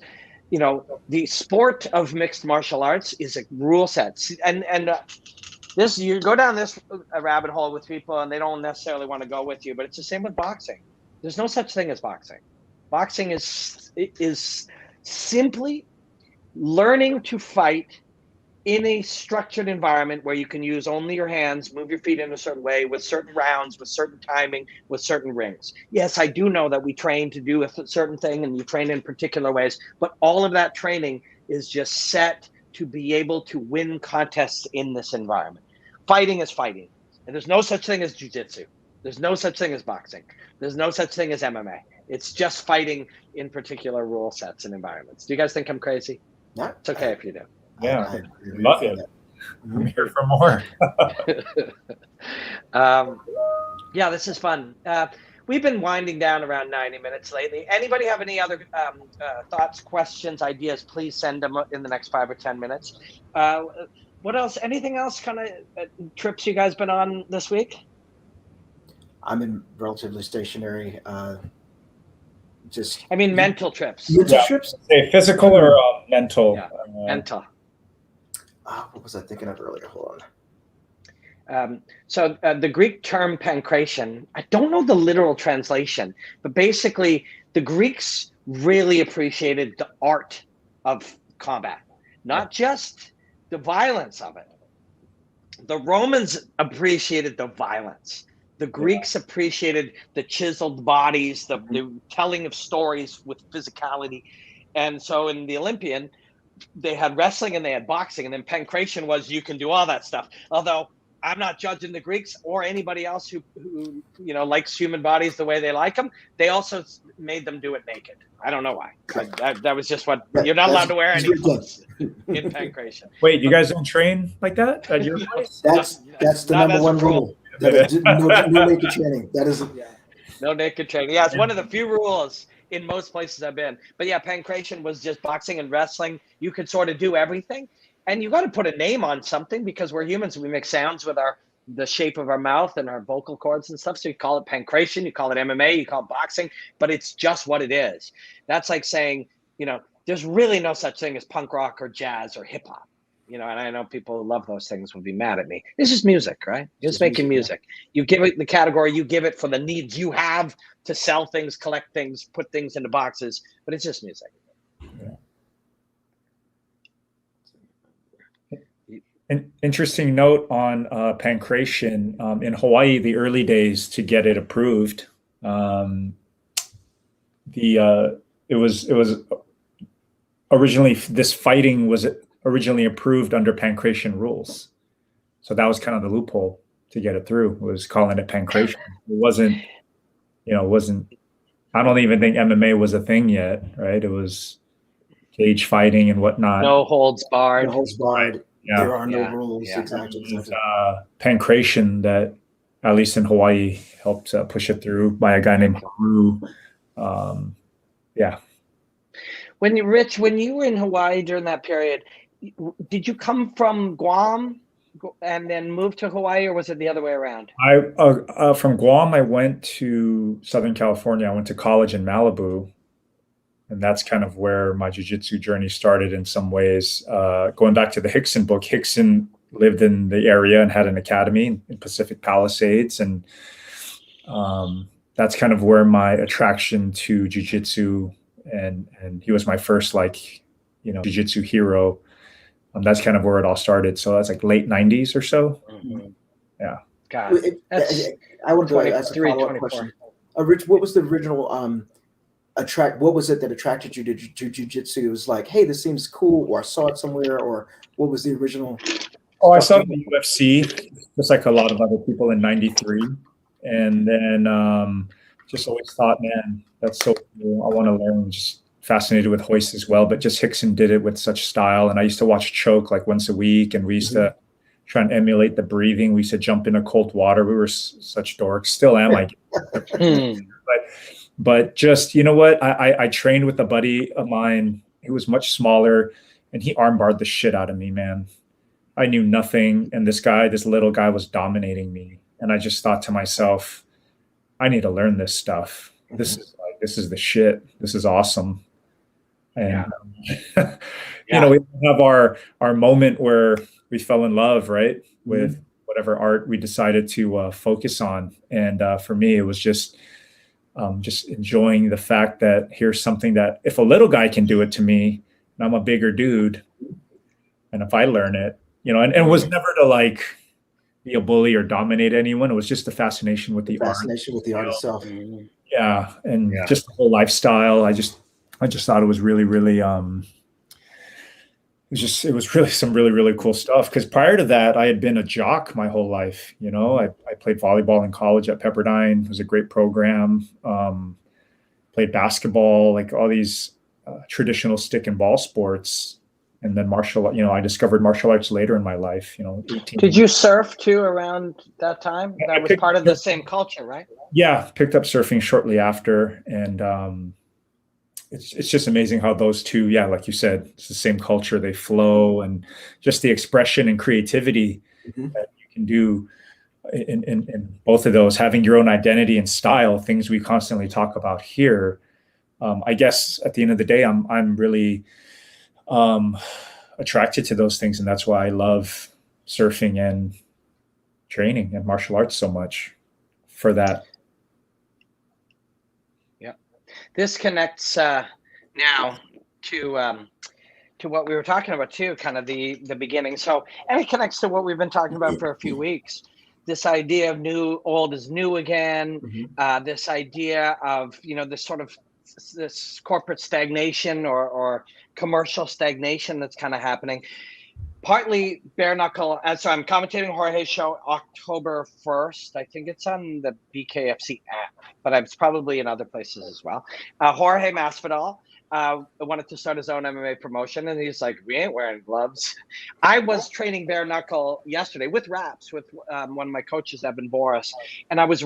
The sport of mixed martial arts is a rule set. And this, you go down this rabbit hole with people and they don't necessarily want to go with you, but it's the same with boxing. There's no such thing as boxing. Boxing is simply learning to fight in a structured environment where you can use only your hands, move your feet in a certain way, with certain rounds, with certain timing, with certain rings. Yes, I do know that we train to do a certain thing and you train in particular ways, but all of that training is just set to be able to win contests in this environment. Fighting is fighting. And there's no such thing as jiu-jitsu. There's no such thing as boxing. There's no such thing as MMA. It's just fighting in particular rule sets and environments. Do you guys think I'm crazy? No. It's okay if you do. Yeah, I love it. I'm here for more. Yeah, this is fun. We've been winding down around 90 minutes lately. Anybody have any other thoughts, questions, ideas? Please send them in the next 5 or 10 minutes. What else? Anything else kind of trips you guys been on this week? I'm in relatively stationary. just. I mean, mental trips. Mental trips? Say physical or mental? Yeah, mental. What was I thinking of earlier? Hold on. So the Greek term pankration, I don't know the literal translation, but basically the Greeks really appreciated the art of combat, not just the violence of it. The Romans appreciated the violence. The Greeks appreciated the chiseled bodies, the telling of stories with physicality. And so in the Olympian, they had wrestling and they had boxing, and then pankration was you can do all that stuff. Although I'm not judging the Greeks or anybody else who likes human bodies the way they like them. They also made them do it naked. I don't know why. That was just what you're not allowed to wear any clothes in pankration. Wait, you guys don't train like that at your place? That's the number one rule. No naked training. That is no naked training. Yeah, it's one of the few rules in most places I've been. But yeah, pankration was just boxing and wrestling. You could sort of do everything. And you got to put a name on something because we're humans. We make sounds with the shape of our mouth and our vocal cords and stuff. So you call it pankration, you call it MMA, you call it boxing, but it's just what it is. That's like saying, there's really no such thing as punk rock or jazz or hip hop. And I know people who love those things would be mad at me. It's just music, right? You're just making music. You give it the category, you give it for the needs you have to sell things, collect things, put things into boxes, but it's just music. Yeah. An interesting note on pankration in Hawaii, the early days to get it approved. It was originally, this fighting was originally approved under pankration rules. So that was kind of the loophole to get it through, was calling it pankration. It wasn't, I don't even think MMA was a thing yet, right? It was cage fighting and whatnot. No holds barred. No holds barred. Yeah. There are no rules. Yeah. Exactly. Pankration that, at least in Hawaii, helped push it through by a guy named Haru. Yeah. When you were in Hawaii during that period, did you come from Guam and then move to Hawaii, or was it the other way around? From Guam, I went to Southern California. I went to college in Malibu. And that's kind of where my jiu-jitsu journey started in some ways. Going back to the Hickson book, Hickson lived in the area and had an academy in Pacific Palisades. And that's kind of where my attraction to jiu-jitsu, and he was my first jiu-jitsu hero. That's kind of where it all started. So that's like late 90s or so. Mm-hmm. Yeah. God, I want to ask a follow-up question. Rich, what was the original what was it that attracted you to jiu-jitsu? It was like, hey, this seems cool, or I saw it somewhere, or what was the original? Oh, I saw it in the UFC, just like a lot of other people in '93. And then just always thought, man, that's so cool. I want to learn. Just fascinated with hoist as well, but just Hickson did it with such style. And I used to watch Choke like once a week, and we used to try and emulate the breathing. We used to jump into cold water. We were such dorks. Still am, I guess. But just, you know what? I trained with a buddy of mine who was much smaller, and he armbarred the shit out of me, man. I knew nothing. And this little guy was dominating me. And I just thought to myself, I need to learn this stuff. This is the shit. This is awesome. And, we have our moment where we fell in love, right? With whatever art we decided to focus on. And for me, it was just enjoying the fact that here's something that if a little guy can do it to me, and I'm a bigger dude, and if I learn it, and it was never to be a bully or dominate anyone. It was just the fascination with the art. Fascination with the art itself. Yeah. And just the whole lifestyle. I just thought it was really, really, it was really some really, really cool stuff. Because prior to that, I had been a jock my whole life. I played volleyball in college at Pepperdine. It was a great program. Played basketball, like all these traditional stick and ball sports. And then I discovered martial arts later in my life, 18. Did you surf too around that time? That was part of the same culture, right? Yeah, picked up surfing shortly after. And it's just amazing how those two, like you said, it's the same culture, they flow, and just the expression and creativity that you can do in both of those, having your own identity and style, things we constantly talk about here. I guess at the end of the day, I'm really attracted to those things, and that's why I love surfing and training and martial arts so much for that. Yeah, this connects now to what we were talking about too, kind of the beginning. So, and it connects to what we've been talking about for a few weeks. This idea of old is new again. This idea of, this sort of this corporate stagnation or commercial stagnation that's kind of happening. Partly bare knuckle. So I'm commentating Jorge's show October 1st. I think it's on the BKFC app, but it's probably in other places as well. Jorge Masvidal wanted to start his own MMA promotion, and he's like, we ain't wearing gloves. I was training bare knuckle yesterday with wraps with one of my coaches, Evan Boris, and I was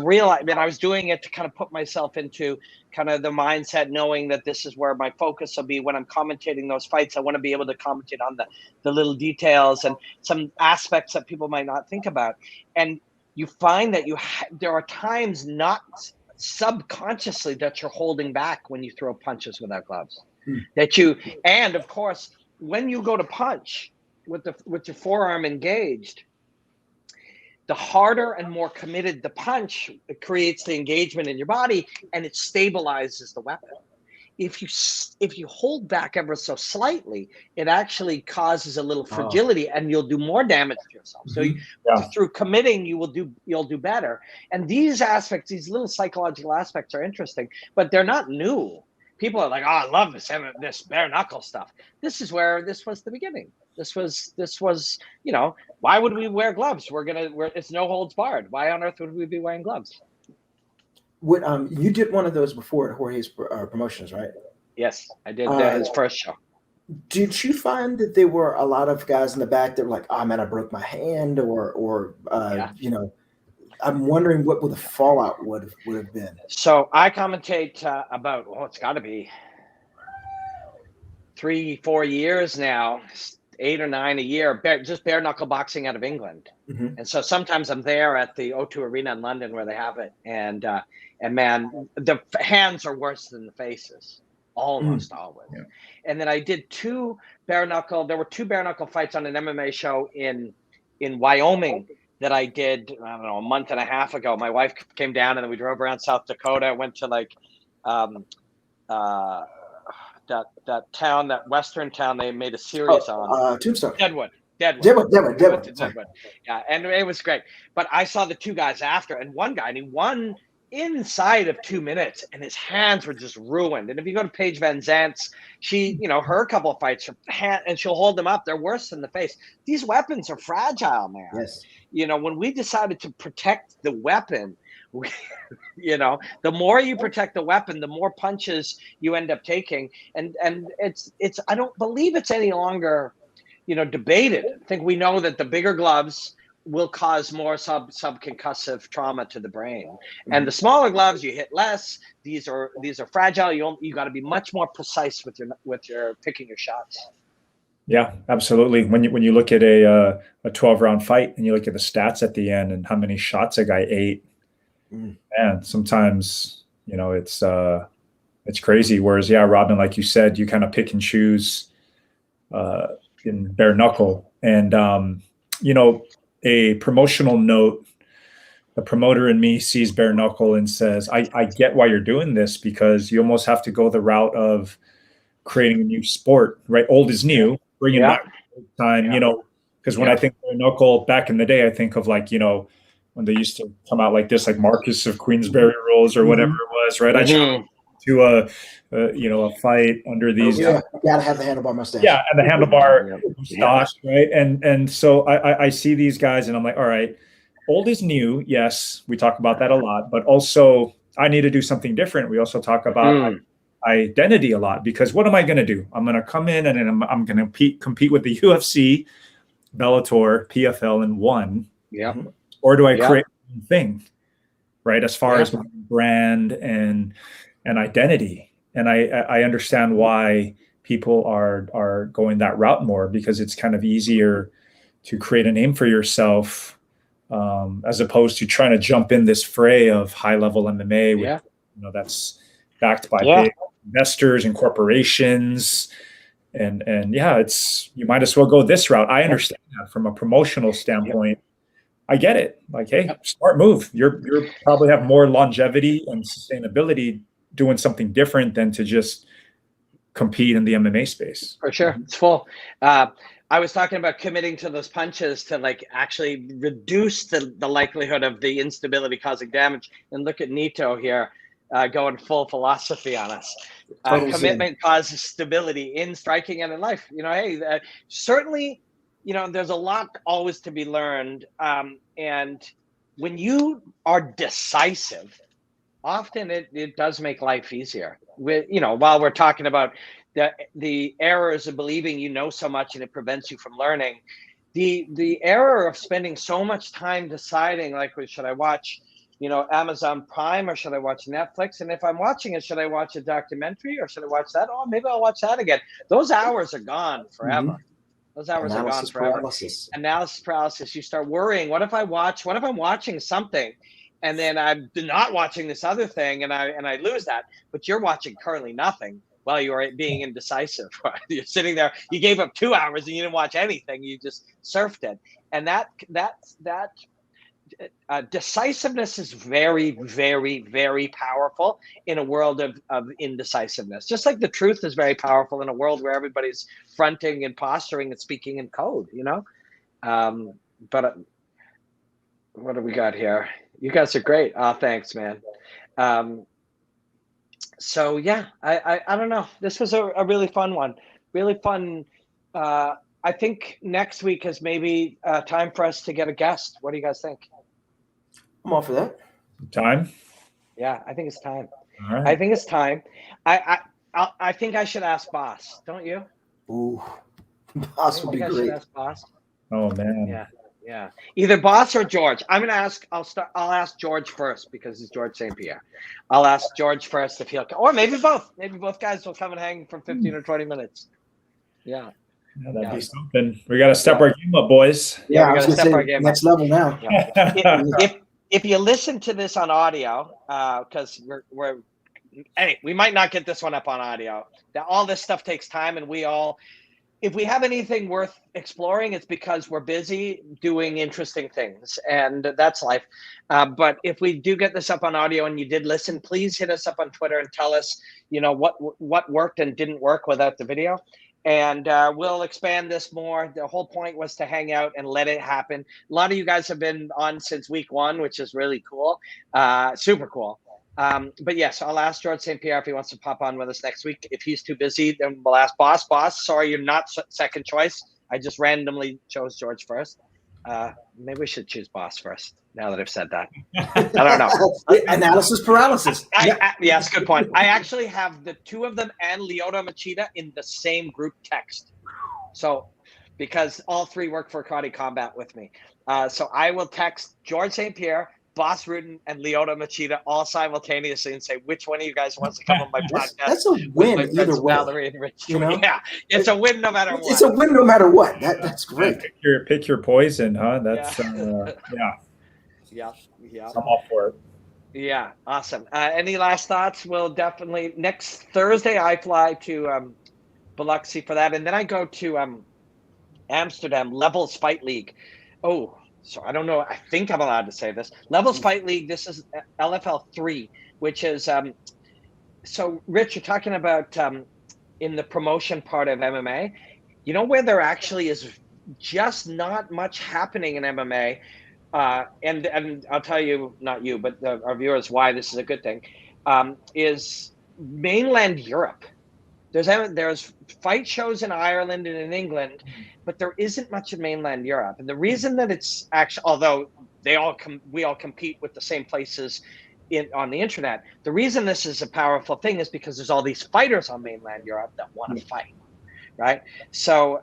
doing it to kind of put myself into kind of the mindset, knowing that this is where my focus will be when I'm commentating those fights. I want to be able to commentate on the little details and some aspects that people might not think about. And you find that there are times not subconsciously that you're holding back when you throw punches without gloves. And of course, when you go to punch with your forearm engaged, the harder and more committed the punch, it creates the engagement in your body and it stabilizes the weapon. If you hold back ever so slightly, it actually causes a little fragility and you'll do more damage to yourself. So through committing, you'll do better. And these aspects, these little psychological aspects are interesting, but they're not new. People are like, oh, I love this bare knuckle stuff. This was the beginning. This was, why would we wear gloves? It's no holds barred. Why on earth would we be wearing gloves? What you did one of those before at Jorge's promotions, right? Yes, I did his first show. Did you find that there were a lot of guys in the back that were like, "Oh man, I broke my hand," or I'm wondering what the fallout would have been. So I commentate about it's got to be 3-4 years now, 8 or 9 a year, just bare knuckle boxing out of England. And so sometimes I'm there at the O2 Arena in London where they have it. And man, the hands are worse than the faces, almost always. Yeah. And then I did there were 2 bare knuckle fights on an MMA show in Wyoming that I did, I don't know, a month and a half ago. My wife came down and then we drove around South Dakota, went to like, that town, that western town they made a series on. Tombstone. Deadwood. Yeah, and it was great. But I saw the 2 guys after, and one guy, and he won inside of 2 minutes, and his hands were just ruined. And if you go to Paige Van Zant's, she, her couple of fights, and she'll hold them up. They're worse than the face. These weapons are fragile, man. Yes. When we decided to protect the weapon, the more you protect the weapon, the more punches you end up taking. And it's I don't believe it's any longer, debated. I think we know that the bigger gloves will cause more subconcussive trauma to the brain. And the smaller gloves, you hit less. These are fragile. You got to be much more precise with your picking your shots. Yeah, absolutely. When you look at a 12-round fight and you look at the stats at the end and how many shots a guy ate, and sometimes, it's crazy. Whereas, Robin, like you said, you kind of pick and choose in bare knuckle. And, a promotional note, the promoter in me sees bare knuckle and says, I get why you're doing this, because you almost have to go the route of creating a new sport, right? Old is new, bringing back time, because when I think bare knuckle back in the day, I think of like, when they used to come out like this, like Marcus of Queensberry rules or whatever it was, right? I chose to a fight under these. You gotta have the handlebar mustache. Yeah, and the handlebar mustache, right? And so I see these guys, and I'm like, all right, old is new. Yes, we talk about that a lot, but also I need to do something different. We also talk about identity a lot, because what am I going to do? I'm going to come in and I'm going to compete with the UFC, Bellator, PFL, and one. Yeah. Or do I create one thing, right? As far as my brand and identity. And I understand why people are going that route more, because it's kind of easier to create a name for yourself, as opposed to trying to jump in this fray of high level MMA with, that's backed by big investors and corporations. And yeah, you might as well go this route. I understand that from a promotional standpoint. I get it. Like, hey, smart move. You're probably have more longevity and sustainability doing something different than to just compete in the MMA space. For sure. It's full. I was talking about committing to those punches to like actually reduce the likelihood of the instability causing damage. And look at Nito here going full philosophy on us. Commitment causes stability in striking and in life. You know, hey, certainly, you know, there's a lot always to be learned. And when you are decisive, often it does make life easier. You know, while we're talking about the errors of believing you know so much and it prevents you from learning, the error of spending so much time deciding, like, should I watch, you know, Amazon Prime or should I watch Netflix? And if I'm watching it, should I watch a documentary or should I watch that? Oh, maybe I'll watch that again. Those hours are gone forever. Those hours are gone forever. Analysis paralysis. You start worrying. What if I'm watching something and then I'm not watching this other thing and I lose that, but you're watching currently nothing while you're being indecisive. Right? You're sitting there, you gave up 2 hours and you didn't watch anything. You just surfed it. And that decisiveness is very, very, very powerful in a world of indecisiveness. Just like the truth is very powerful in a world where everybody's fronting and posturing and speaking in code, you know? But what do we got here? You guys are great. Oh, thanks, man. So yeah, I don't know. This was a really fun one. Really fun. I think next week is maybe time for us to get a guest. What do you guys think? I'm all for that. Time? Yeah, I think it's time. All right. I think it's time. I think I should ask Boss. Don't you? Ooh, Boss would be great. Ask Boss. Oh man. Yeah. Either Boss or George. I'm gonna ask. I'll ask George first because it's George St. Pierre. I'll ask George first if he'll come, or maybe both. Maybe both guys will come and hang for 15 or 20 minutes. Yeah. Yeah, that'd be something. We got to step our game up, boys. Yeah, we got to step our game next level now. Yeah. If you listen to this on audio, because we might not get this one up on audio. All this stuff takes time, and if we have anything worth exploring, it's because we're busy doing interesting things, and that's life. But if we do get this up on audio and you did listen, please hit us up on Twitter and tell us, you know, what worked and didn't work without the video. And we'll expand this more. The whole point was to hang out and let it happen. A lot of you guys have been on since week 1, which is really cool, super cool. But yes, I'll ask George St. Pierre if he wants to pop on with us next week. If he's too busy, then we'll ask Boss. Boss, sorry, you're not second choice. I just randomly chose George first. Maybe we should choose Boss first, now that I've said that. I don't know. Analysis paralysis. Yes, good point. I actually have the 2 of them and Lyoto Machida in the same group text. So, because all 3 work for Karate Combat with me. So I will text George St. Pierre, Boss Rudin, and Lyoto Machida all simultaneously and say, which one of you guys wants to come on my podcast? That's a win either way. Mallory and Rich. You know? Yeah, it's a win no matter what. It's a win no matter what. That's great. Pick your poison, huh? That's Yeah. I'm all for it. Yeah, awesome. Any last thoughts? We'll definitely next Thursday I fly to Biloxi for that, and then I go to Amsterdam Levels Fight League. Oh, so I don't know. I think I'm allowed to say this. Levels Fight League. This is LFL 3, which is so. Rich, you're talking about in the promotion part of MMA. You know where there actually is just not much happening in MMA. And I'll tell you, not you, but our viewers, why this is a good thing, is mainland Europe. There's fight shows in Ireland and in England, but there isn't much in mainland Europe. And the reason that it's actually, although we all compete with the same places on the internet, the reason this is a powerful thing is because there's all these fighters on mainland Europe that want to fight, right? So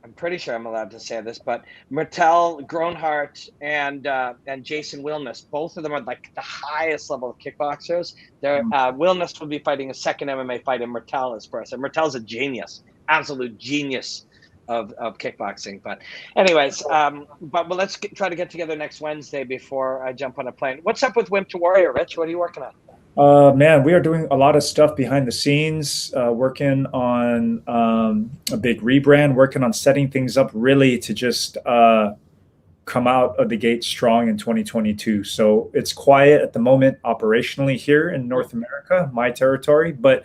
I'm pretty sure I'm allowed to say this, but Mertel Gronhart and Jason Wilness, both of them are like the highest level of kickboxers. Wilness will be fighting a second MMA fight, and Mertel is first. And Mertel's a genius, absolute genius of kickboxing. But anyways, let's try to get together next Wednesday before I jump on a plane. What's up with Wimp to Warrior, Rich? What are you working on? Man, we are doing a lot of stuff behind the scenes, working on a big rebrand, working on setting things up really to just come out of the gate strong in 2022. So it's quiet at the moment operationally here in North America, my territory, but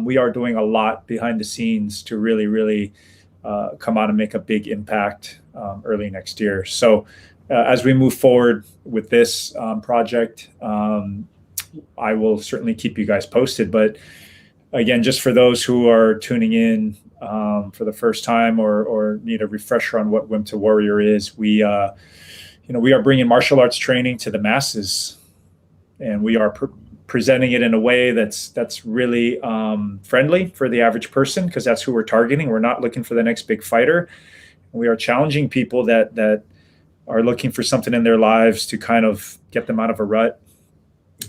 we are doing a lot behind the scenes to really, really come out and make a big impact early next year. So as we move forward with this project, I will certainly keep you guys posted. But again, just for those who are tuning in for the first time or need a refresher on what Wimp to Warrior is, we are bringing martial arts training to the masses, and we are presenting it in a way that's really friendly for the average person, because that's who we're targeting. We're not looking for the next big fighter. We are challenging people that are looking for something in their lives to kind of get them out of a rut,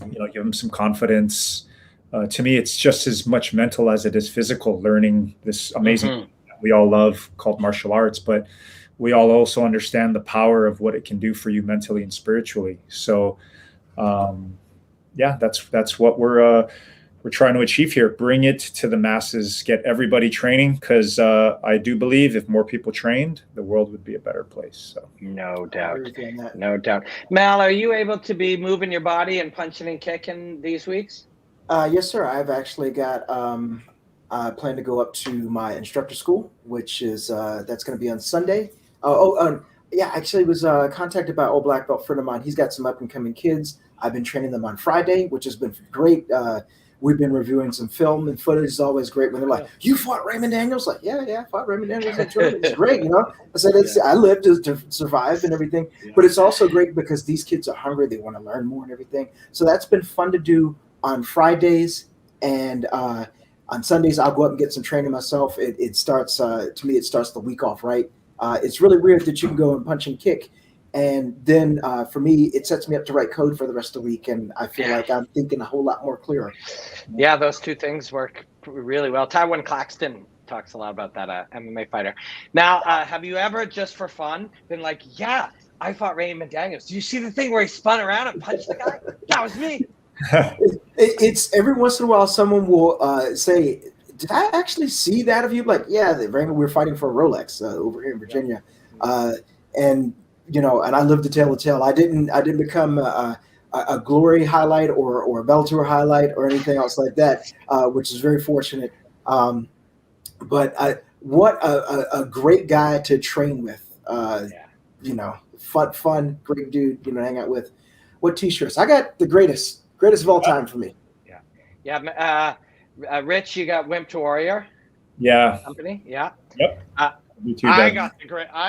give them some confidence. To me, it's just as much mental as it is physical, learning this amazing that we all love called martial arts, but we all also understand the power of what it can do for you mentally and spiritually. So, that's what we're trying to achieve here. Bring it to the masses, get everybody training, because I do believe if more people trained, the world would be a better place. So no doubt. Mal, are you able to be moving your body and punching and kicking these weeks? Yes, sir. I've actually got I plan to go up to my instructor school, which is that's going to be on Sunday. Actually, was contacted by an old black belt friend of mine. He's got some up and coming kids. I've been training them on Friday, which has been great. We've been reviewing some film and footage. It's always great when they're like, "You fought Raymond Daniels?" Like, yeah, I fought Raymond Daniels. It's great, I said, I lived to survive and everything. But it's also great because these kids are hungry. They want to learn more and everything. So that's been fun to do on Fridays, and on Sundays I'll go up and get some training myself. It starts to me. It starts the week off right. It's really weird that you can go and punch and kick. And then for me, it sets me up to write code for the rest of the week. And I feel like I'm thinking a whole lot more clearer. Yeah, those two things work really well. Tywin Claxton talks a lot about that, MMA fighter. Now, have you ever, just for fun, been like, yeah, I fought Raymond Daniels. Do you see the thing where he spun around and punched the guy? That was me. It's every once in a while someone will say, did I actually see that of you? Like, yeah, we're fighting for a Rolex over here in Virginia. And I live to tell the tale. I didn't become a Glory highlight or a Bellator highlight or anything else like that, which is very fortunate. But what a great guy to train with. Fun, great dude. Hang out with. What t-shirts? I got the greatest of all time for me. Yeah. Rich, you got Wimp to Warrior. Yeah. Company. Yeah. Yep. I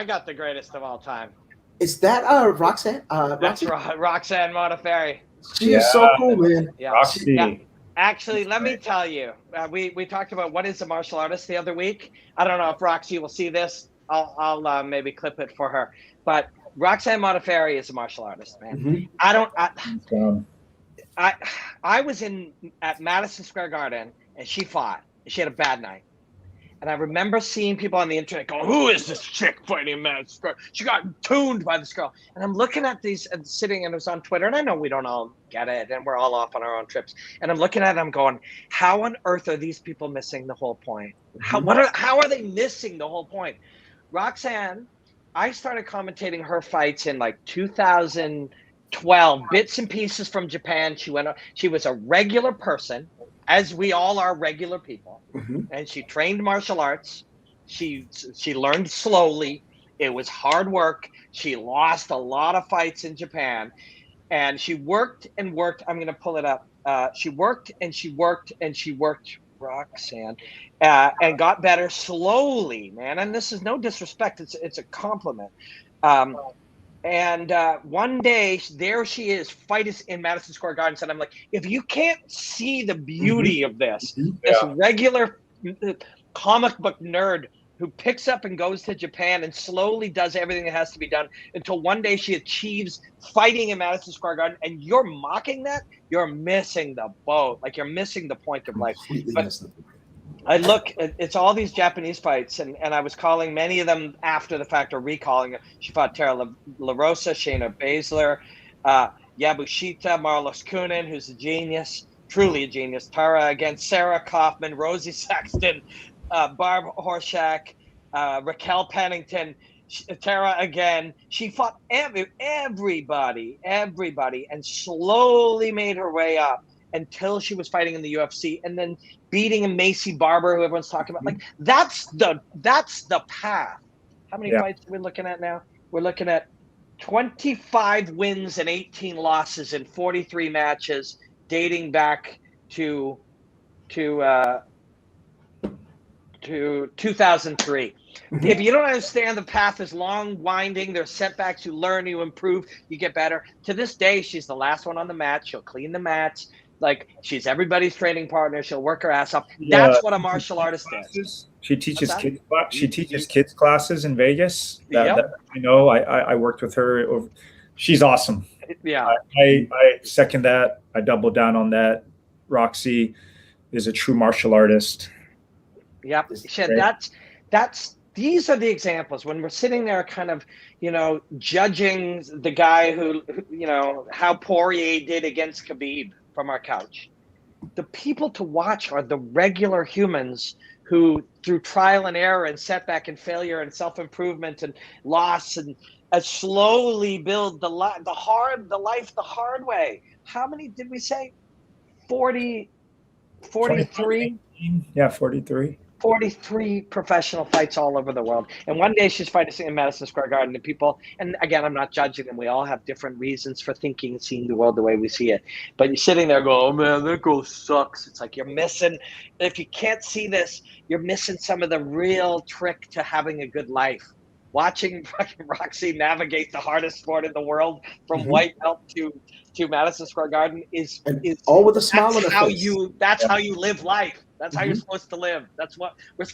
got the greatest of all time. Is that Roxanne? That's Roxanne Modafferi. She is so cool, man. Yeah. Roxy. Yeah. Actually, let me tell you, we talked about what is a martial artist the other week. I don't know if Roxy will see this. I'll maybe clip it for her. But Roxanne Modafferi is a martial artist, man. Mm-hmm. I was at Madison Square Garden and she fought. She had a bad night. And I remember seeing people on the internet going, who is this chick fighting Madison Square? She got tuned by this girl. And I'm looking at these and sitting, and it was on Twitter. And I know we don't all get it, and we're all off on our own trips. And I'm looking at it, I'm going, how on earth are these people missing the whole point? How are they missing the whole point? Roxanne, I started commentating her fights in like 2012, bits and pieces from Japan. She was a regular person, as we all are regular people. Mm-hmm. And she trained martial arts. She learned slowly. It was hard work. She lost a lot of fights in Japan. And she worked and worked. I'm going to pull it up. She worked and she worked and she worked, Roxanne, and got better slowly, man. And this is no disrespect. It's a compliment. And one day, there she is, fight is in Madison Square Garden. And I'm like, if you can't see the beauty of this regular comic book nerd who picks up and goes to Japan and slowly does everything that has to be done until one day she achieves fighting in Madison Square Garden, and you're mocking that, you're missing the boat. Like, you're missing the point of life. But I look, it's all these Japanese fights, and I was calling many of them after the fact, or recalling. She fought Tara La Rosa, Shayna Baszler. Yabushita, Marlos Kunin, who's a genius, truly a genius. Tara against Sarah Kaufman, Rosie Saxton, Barb Horshak, Raquel Pennington, Tara again. She fought everybody, and slowly made her way up until she was fighting in the UFC, and then beating a Macy Barber, who everyone's talking about. Like that's the path. How many fights are we looking at now? We're looking at 25 wins and 18 losses in 43 matches, dating back to 2003. If you don't understand, the path is long, winding. There's setbacks. You learn, you improve, you get better. To this day, she's the last one on the mat. She'll clean the mats. Like, she's everybody's training partner. She'll work her ass off. That's what a martial artist is. She teaches kids. She teaches kids classes in Vegas. I know. I worked with her. She's awesome. Yeah. I second that. I double down on that. Roxy is a true martial artist. Yep. These are the examples when we're sitting there kind of, judging the guy who how Poirier did against Khabib from our couch. The people to watch are the regular humans who, through trial and error and setback and failure and self-improvement and loss and slowly build the life the hard way. How many did we say? 43? Yeah, 43. 43 professional fights all over the world. And one day she's fighting in Madison Square Garden, and people, and again, I'm not judging them. We all have different reasons for thinking and seeing the world the way we see it. But you're sitting there going, oh man, that girl sucks. It's like you're missing, if you can't see this, you're missing some of the real trick to having a good life. Watching Roxy navigate the hardest sport in the world from white belt to Madison Square Garden is all with a smile on the face. That's how you live life. That's how you're supposed to live. That's what we're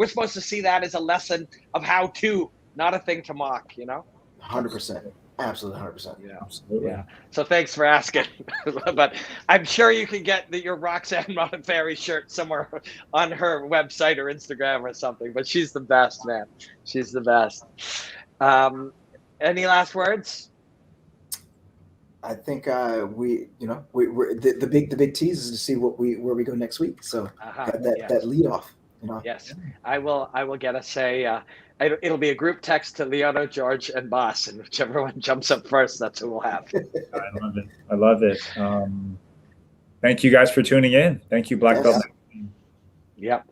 supposed to see that as a lesson of how to, not a thing to mock, 100%. Absolutely 100%. Yeah. Absolutely. Yeah. So thanks for asking. But I'm sure you can get your Roxanne Modafferi shirt somewhere on her website or Instagram or something. But she's the best, man. She's the best. Any last words? I think we're the big tease is to see where we go next week. So that lead off. Yes, I will get us it'll be a group text to Leona, George, and Boss, and whichever one jumps up first, that's who we'll have. I love it. Thank you guys for tuning in. Thank you, Black Belt. Yep.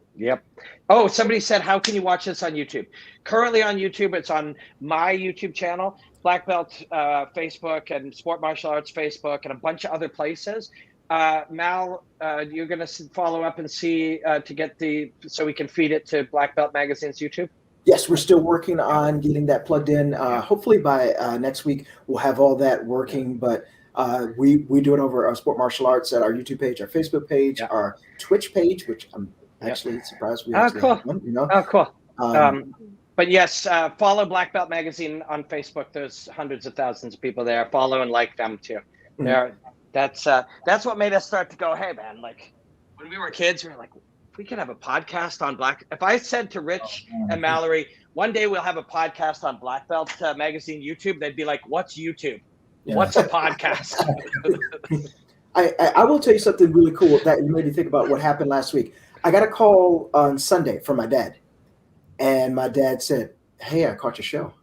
Oh, somebody said, how can you watch this on YouTube? Currently on YouTube, it's on my YouTube channel, Black Belt Facebook, and Sport Martial Arts Facebook, and a bunch of other places. Mal, you're going to follow up and see to get so we can feed it to Black Belt Magazine's YouTube? Yes, we're still working on getting that plugged in. Hopefully by next week, we'll have all that working. But we do it over our Sport Martial Arts at our YouTube page, our Facebook page, our Twitch page, which I'm actually surprised we have one, Oh, cool. But yes, follow Black Belt Magazine on Facebook. There's hundreds of thousands of people there. Follow and like them too. That's what made us start to go, hey man, like when we were kids, we were like, we could have a podcast on if I said to Rich and Mallory, one day we'll have a podcast on Black Belt Magazine YouTube, they'd be like, what's YouTube? What's a podcast? I will tell you something really cool that you made me think about what happened last week. I got a call on Sunday from my dad, and my dad said, hey, I caught your show.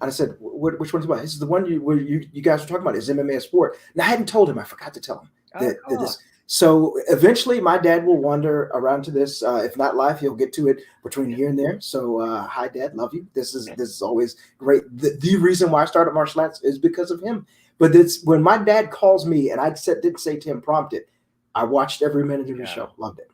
And I said, which one's about? This is the one where you guys were talking about. Is MMA a sport? And I hadn't told him. I forgot to tell him that this. So eventually my dad will wander around to this. If not live, he'll get to it between here and there. So hi, Dad. Love you. This is always great. The reason why I started martial arts is because of him. But it's when my dad calls me, and I didn't say to him, prompted, I watched every minute of the show. Loved it.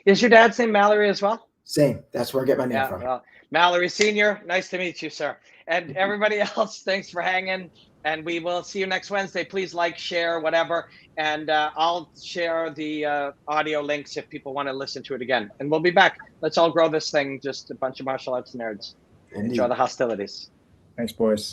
Is your dad's name Mallory as well? Same. That's where I get my name from. Well, Mallory Sr., nice to meet you, sir. And everybody else, thanks for hanging. And we will see you next Wednesday. Please like, share, whatever. And I'll share the audio links if people want to listen to it again. And we'll be back. Let's all grow this thing. Just a bunch of martial arts nerds. Indeed. Enjoy the hostilities. Thanks, boys.